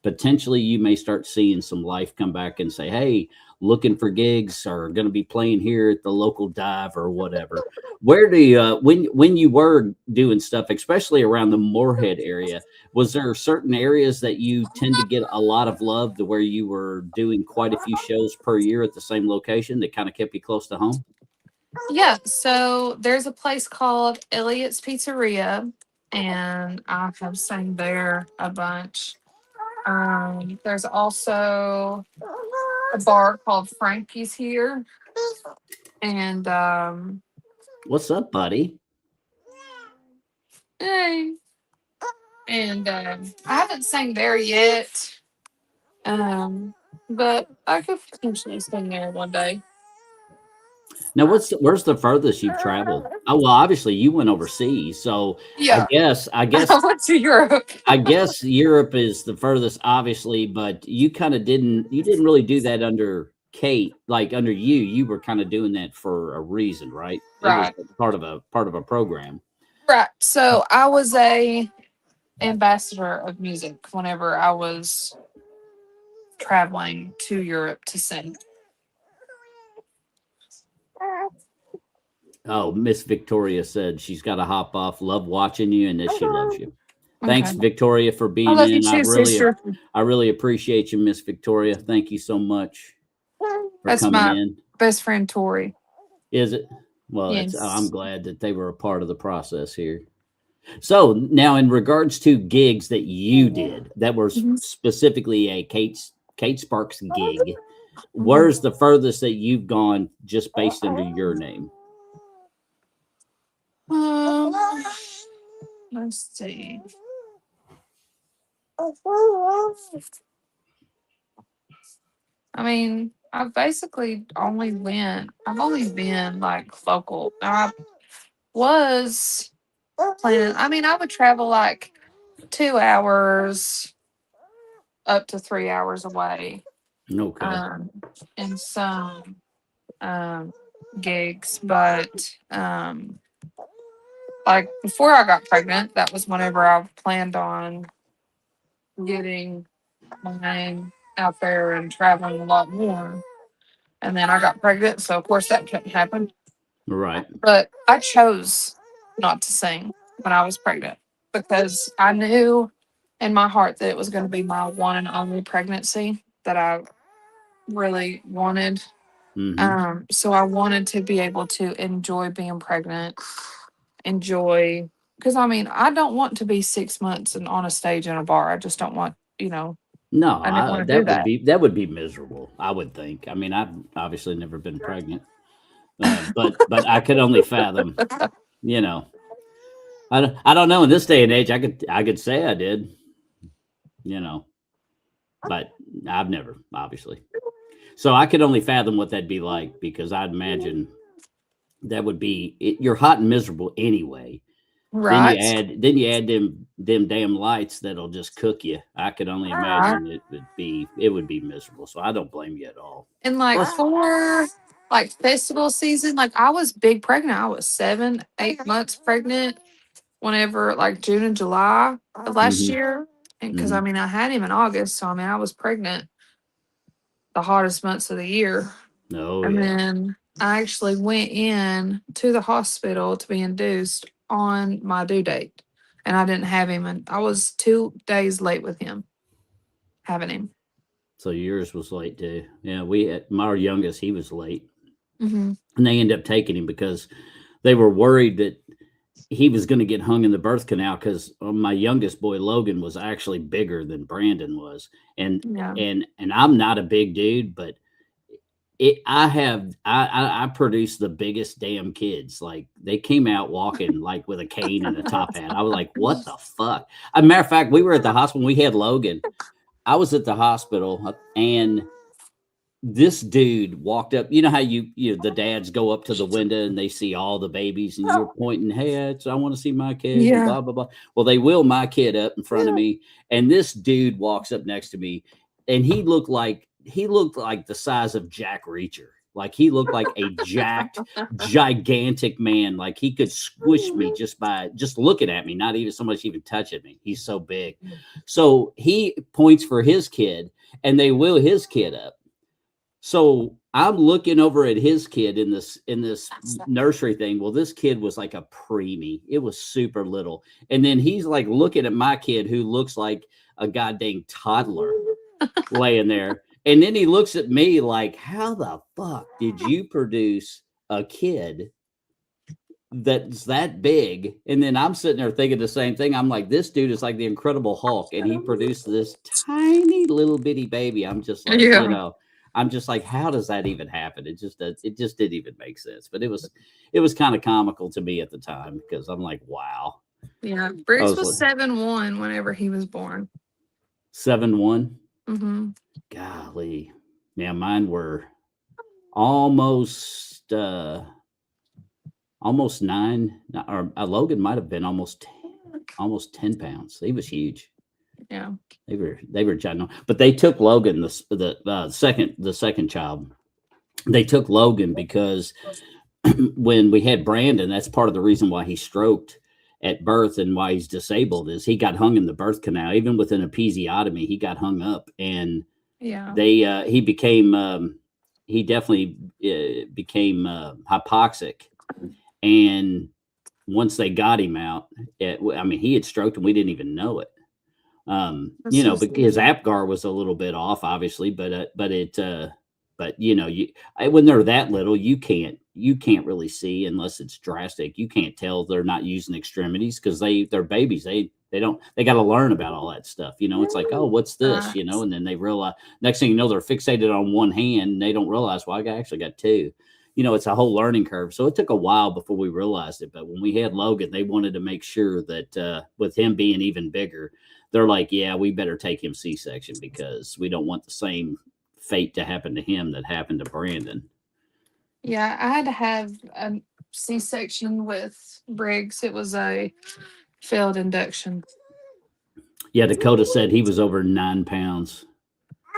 Potentially you may start seeing some life come back and say, hey, looking for gigs or going to be playing here at the local dive or whatever. Where do you, when you were doing stuff, especially around the Moorhead area, was there certain areas that you tend to get a lot of love to where you were doing quite a few shows per year at the same location that kind of kept you close to home? Yeah. So there's a place called Elliot's Pizzeria, and I have sang there a bunch. There's also a bar called Frankie's here, and What's up, buddy? hey, and I haven't sang there yet. But I could potentially sing there one day. Now, where's the furthest you've traveled? Oh, well, obviously you went overseas, so I Yeah, guess I guess I went to Europe. I guess Europe is the furthest, obviously, but you kind of didn't really do that under Kate, like under you. You were kind of doing that for a reason, right? It was Right, part of a program. right. So I was a ambassador of music whenever I was traveling to Europe to sing. Oh, Miss Victoria said she's got to hop off. Love watching you, and that she loves you. Thanks, Okay. Victoria, for I being love you in. too, sister. I really appreciate you, Miss Victoria. Thank you so much for That's coming my in. best friend Tori. Is it? Well, I'm Yes. glad that they were a part of the process here. So now, in regards to gigs that you did that were Mhm. specifically a Kate Sparks gig, Mhm. where's the furthest that you've gone just based under your name? Um, let's see. I mean, I've only been like local. I was planning, I mean, I would travel like 2 hours up to 3 hours away. Okay. Um, in some um gigs, but like before I got pregnant, that was whenever I planned on getting my name out there and traveling a lot more. And then I got pregnant, so of course that couldn't happen. Right. But I chose not to sing when I was pregnant because I knew in my heart that it was going to be my one and only pregnancy that I really wanted. Mm-hmm. So I wanted to be able to enjoy being pregnant, enjoy, because I mean, I don't want to be 6 months and on a stage in a bar. I just don't want, No, I didn't want to do that. that would be miserable. I would think. I mean, I've obviously never been pregnant, but I could only fathom. You know, I don't know. In this day and age, I could say I did. You know, but I've never obviously. So I could only fathom what that'd be like because I'd imagine that would be you're hot and miserable anyway. Right. Then you add them damn lights that'll just cook you. I could only Right. imagine it would be miserable. So I don't blame you at all. And like Plus, for like festival season, like I was big pregnant. I was 7, 8 months pregnant whenever like June and July of last hmm year. And because I hmm mean, I had him in August. So I mean, I was pregnant the hottest months of the year. oh And yeah. then I actually went in to the hospital to be induced on my due date. And I didn't have him. And I was 2 days late with him having him. So yours was late too. Yeah, we had my youngest. He was late, Mm-hmm. and they ended up taking him because they were worried that he was going to get hung in the birth canal because my youngest boy Logan was actually bigger than Brandon was, and Yeah. and I'm not a big dude, but I produced the biggest damn kids. Like they came out walking like with a cane and a top hat. I was like, what the fuck? As a matter of fact, we were at the hospital. We had Logan. I was at the hospital and this dude walked up. You know how the dads go up to the window and they see all the babies and you're pointing heads. I want to see my kid. And Yeah. blah blah blah. Well, they wheel my kid up in front of me, and this dude walks up next to me, and he looked like the size of Jack Reacher. Like he looked like a jacked, gigantic man. Like he could squish me just looking at me, not even so much even touching me. He's so big. So he points for his kid, and they wheel his kid up. So I'm looking over at his kid in this nursery thing. Well, this kid was like a preemie. It was super little. And then he's like looking at my kid who looks like a goddamn toddler laying there. And then he looks at me like, how the fuck did you produce a kid that's that big? And then I'm sitting there thinking the same thing. I'm like, this dude is like the Incredible Hulk, and he produced this tiny little bitty baby. I'm just like, Yeah. I'm just like, how does that even happen? It just didn't even make sense. But it was kind of comical to me at the time because I'm like, wow. Yeah, Briggs was 7'1" whenever he was born. 7'1". Mm-hmm. Golly, yeah, mine were almost 9. Or Logan might have been almost 10 pounds. He was huge. Yeah, they were ginormous. But they took Logan the second child. They took Logan because when we had Brandon, that's part of the reason why he stroked at birth and why he's disabled is he got hung in the birth canal. Even with an episiotomy, he got hung up, and he definitely became hypoxic. And once they got him out, he had stroked and we didn't even know it. But his APGAR was a little bit off, obviously, but when they're that little, you can't really see unless it's drastic. You can't tell they're not using extremities because they're babies. They got to learn about all that stuff. It's like, oh, what's this? And then they realize next thing you know, they're fixated on one hand and they don't realize, well, I actually got two. It's a whole learning curve. So it took a while before we realized it. But when we had Logan, they wanted to make sure that with him being even bigger, they're like, yeah, we better take him C-section because we don't want the same fate to happen to him that happened to Brandon. Yeah, I had to have a C-section with Briggs. It was a failed induction. Yeah, Dakota said he was over 9 pounds.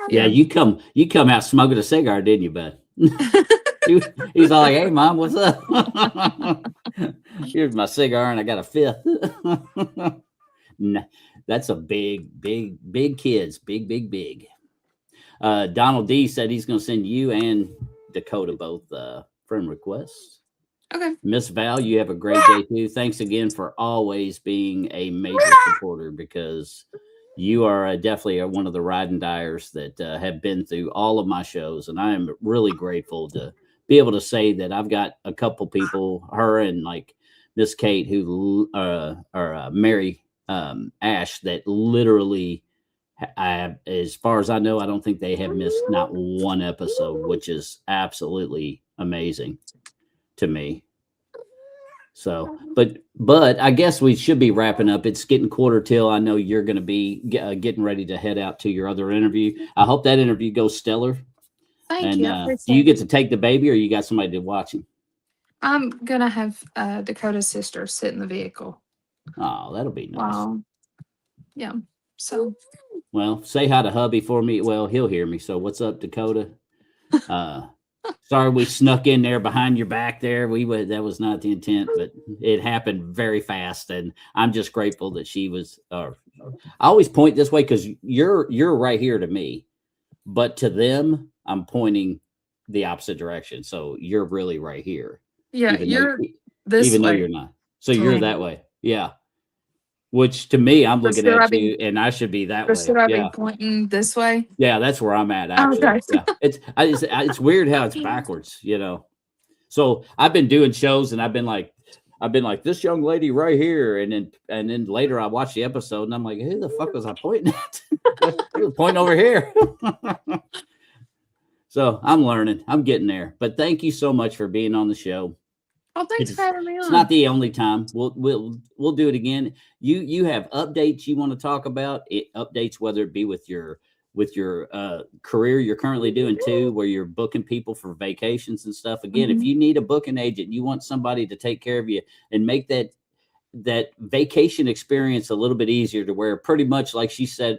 Yeah, you come out smoking a cigar, didn't you, bud? He's all like, hey, Mom, what's up? Here's my cigar, and I got a fifth. That's a big kids. Big. Donald D said he's going to send you and Dakota both friend requests. Okay. Miss Val, you have a great day too. Thanks again for always being a major supporter because you are definitely one of the ride and diers that have been through all of my shows. And I am really grateful to be able to say that I've got a couple people, her and like Miss Kate, who are Mary Ash, that literally, as far as I know, I don't think they have missed not one episode, which is absolutely amazing to me. So, but I guess we should be wrapping up. It's getting quarter till. I know you're going to be getting ready to head out to your other interview. I hope that interview goes stellar. Thank you. Do you get to take the baby, or you got somebody to watch him? I'm gonna have Dakota's sister sit in the vehicle. Oh, that'll be nice. Wow. Yeah. So. Well, say hi to hubby for me. Well, he'll hear me. So, what's up, Dakota? Sorry we snuck in there behind your back there. That was not the intent, but it happened very fast, and I'm just grateful that she was. I always point this way because you're right here to me, but to them, I'm pointing the opposite direction. So you're really right here. Yeah, you're this way. Even though you're not. So you're that way. Yeah. Which to me, I'm looking at you, and I should be that way. Should I be pointing this way? Yeah, that's where I'm at. Actually, okay. Yeah. It's weird how it's backwards, So I've been doing shows, and I've been like this young lady right here, and then later I watch the episode, and I'm like, who the fuck was I pointing at? I was pointing over here. So I'm learning. I'm getting there. But thank you so much for being on the show. Oh, thanks for having me on. It's not the only time. We'll do it again. You have updates you want to talk about? Updates, whether it be with your career you're currently doing too, where you're booking people for vacations and stuff. Again, if you need a booking agent, you want somebody to take care of you and make that vacation experience a little bit easier, to where pretty much like she said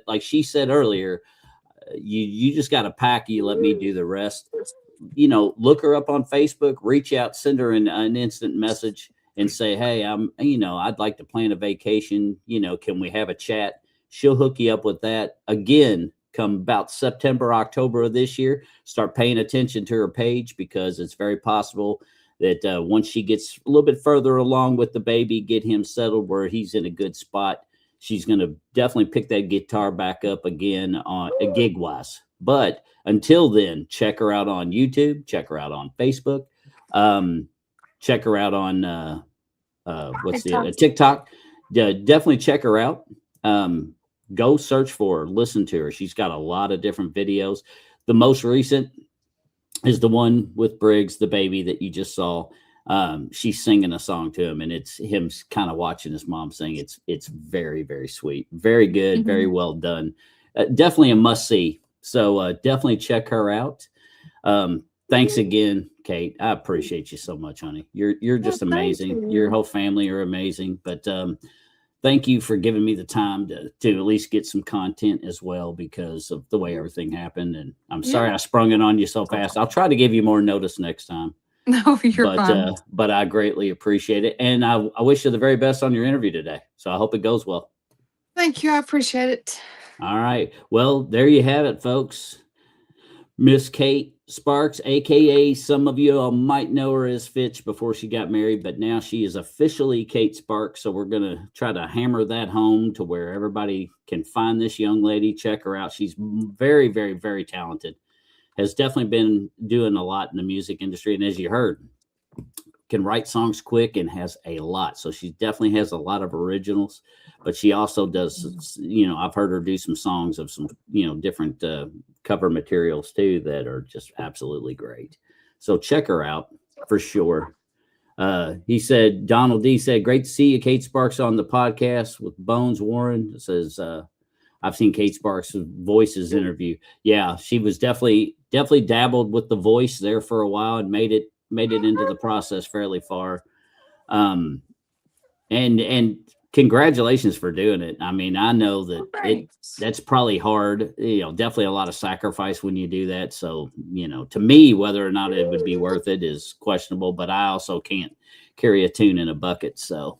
earlier, you just got to pack. You let me do the rest. Look her up on Facebook, reach out, send her an instant message and say, hey, I'd like to plan a vacation. Can we have a chat? She'll hook you up with that. Again, come about September, October of this year, start paying attention to her page, because it's very possible that once she gets a little bit further along with the baby, get him settled where he's in a good spot, she's going to definitely pick that guitar back up again on a gig wise. But until then, check her out on YouTube, check her out on Facebook, check her out on TikTok. Definitely check her out. Go search for her, listen to her. She's got a lot of different videos. The most recent, is the one with Briggs, the baby that you just saw. She's singing a song to him, and it's him kind of watching his mom sing. It's very, very sweet, very good, very Mhm. well done. Definitely a must see. So definitely check her out. Thanks again, Kate. I appreciate you so much, honey. You're Well, just thank amazing. Your you. whole family are amazing. But thank you for giving me the time to at least get some content as well because of the way everything happened. And I'm sorry Yeah. I sprung it on you so fast. I'll try to give you more notice next time. No, you're fine. But I greatly appreciate it, and I wish you the very best on your interview today. So I hope it goes well. Thank you. I appreciate it. All right. Well, there you have it, folks. Miss Kate Sparks, aka some of you all might know her as Fitch before she got married, but now she is officially Kate Sparks. So we're gonna try to hammer that home to where everybody can find this young lady, check her out. She's very, very, very talented. Has definitely been doing a lot in the music industry, and as you heard, can write songs quick and has a lot. So she definitely has a lot of originals, but she also does, I've heard her do some songs of some, different cover materials too that are just absolutely great. So check her out for sure. He said, Donald D said, great to see you, Kate Sparks, on the podcast with Bones Warren. It says, I've seen Kate Sparks' voices interview. Yeah, she was definitely dabbled with the voice there for a while and made it into the process fairly far. Um, and congratulations for doing it. I mean, I know Well, that thanks. that's probably hard. Definitely a lot of sacrifice when you do that. So, to me, whether or not it would be worth it is questionable. But I also can't carry a tune in a bucket. So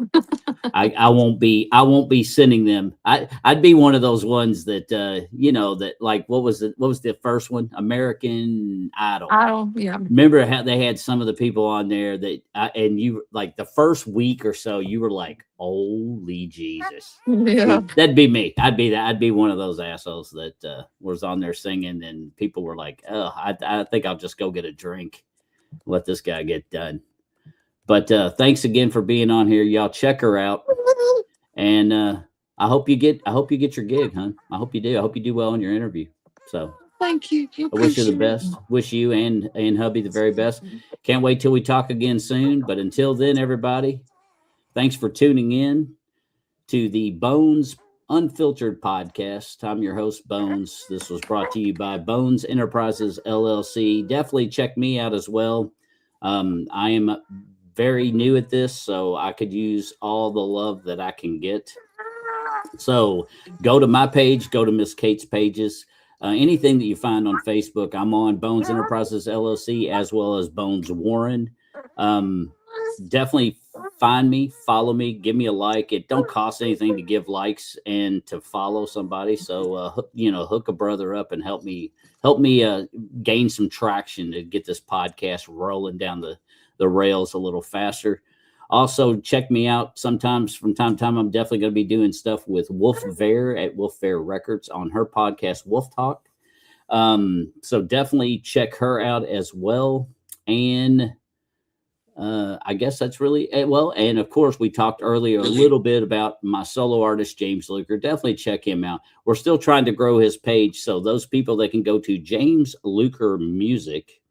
I won't be sending them. I'd be one of those ones that that like what was the first one? American Idol. I don't, yeah. Remember how they had some of the people on there that and you like the first week or so you were like, holy Jesus. Yeah. That'd be me. I'd be one of those assholes that was on there singing and people were like, oh, I think I'll just go get a drink, let this guy get done. But thanks again for being on here. Y'all check her out. And I hope you get your gig, huh? I hope you do. I hope you do well in your interview. So Thank you. You I wish you the appreciate it. best. Wish you and hubby the very best. Can't wait till we talk again soon. But until then, everybody, thanks for tuning in to the Bones Unfiltered podcast. I'm your host, Bones. This was brought to you by Bones Enterprises LLC. Definitely check me out as well. I am very new at this, so I could use all the love that I can get. So go to my page, go to Miss Kate's pages. Anything that you find on Facebook, I'm on Bones Enterprises LLC as well as Bones Warren. Um, Definitely find me, follow me, give me a like. It don't cost anything to give likes and to follow somebody. So hook a brother up and help me gain some traction to get this podcast rolling down the rails a little faster. Also, check me out sometimes from time to time. I'm definitely going to be doing stuff with Wolf Bear at Wolf Bear Records on her podcast, Wolf Talk. So definitely check her out as well. And I guess that's really well. And of course, we talked earlier a little bit about my solo artist, James Luker. Definitely check him out. We're still trying to grow his page. So those people that can go to James Luker Music,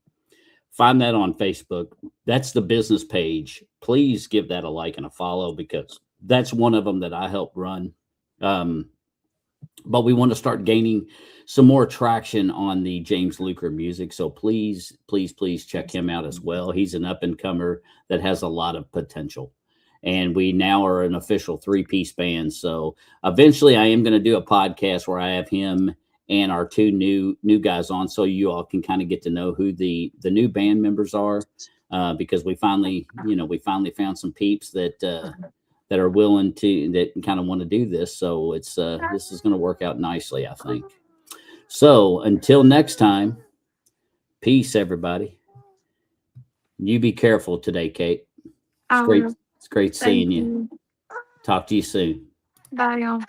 find that on Facebook. That's the business page. Please give that a like and a follow because that's one of them that I help run. Um, but we want to start gaining some more traction on the James Luker music. So please, please, please check him out as well. He's an up and comer that has a lot of potential. And we now are an official 3-piece band. So eventually I am going to do a podcast where I have him and our two new guys on so you all can kind of get to know who the new band members are. Because we finally found some peeps that are willing to that kind of want to do this. So it's this is going to work out nicely, I think. So until next time, peace, everybody. You be careful today, Kate. It's I great. will. It's great Thank seeing you. you. Talk to you soon. Bye, y'all.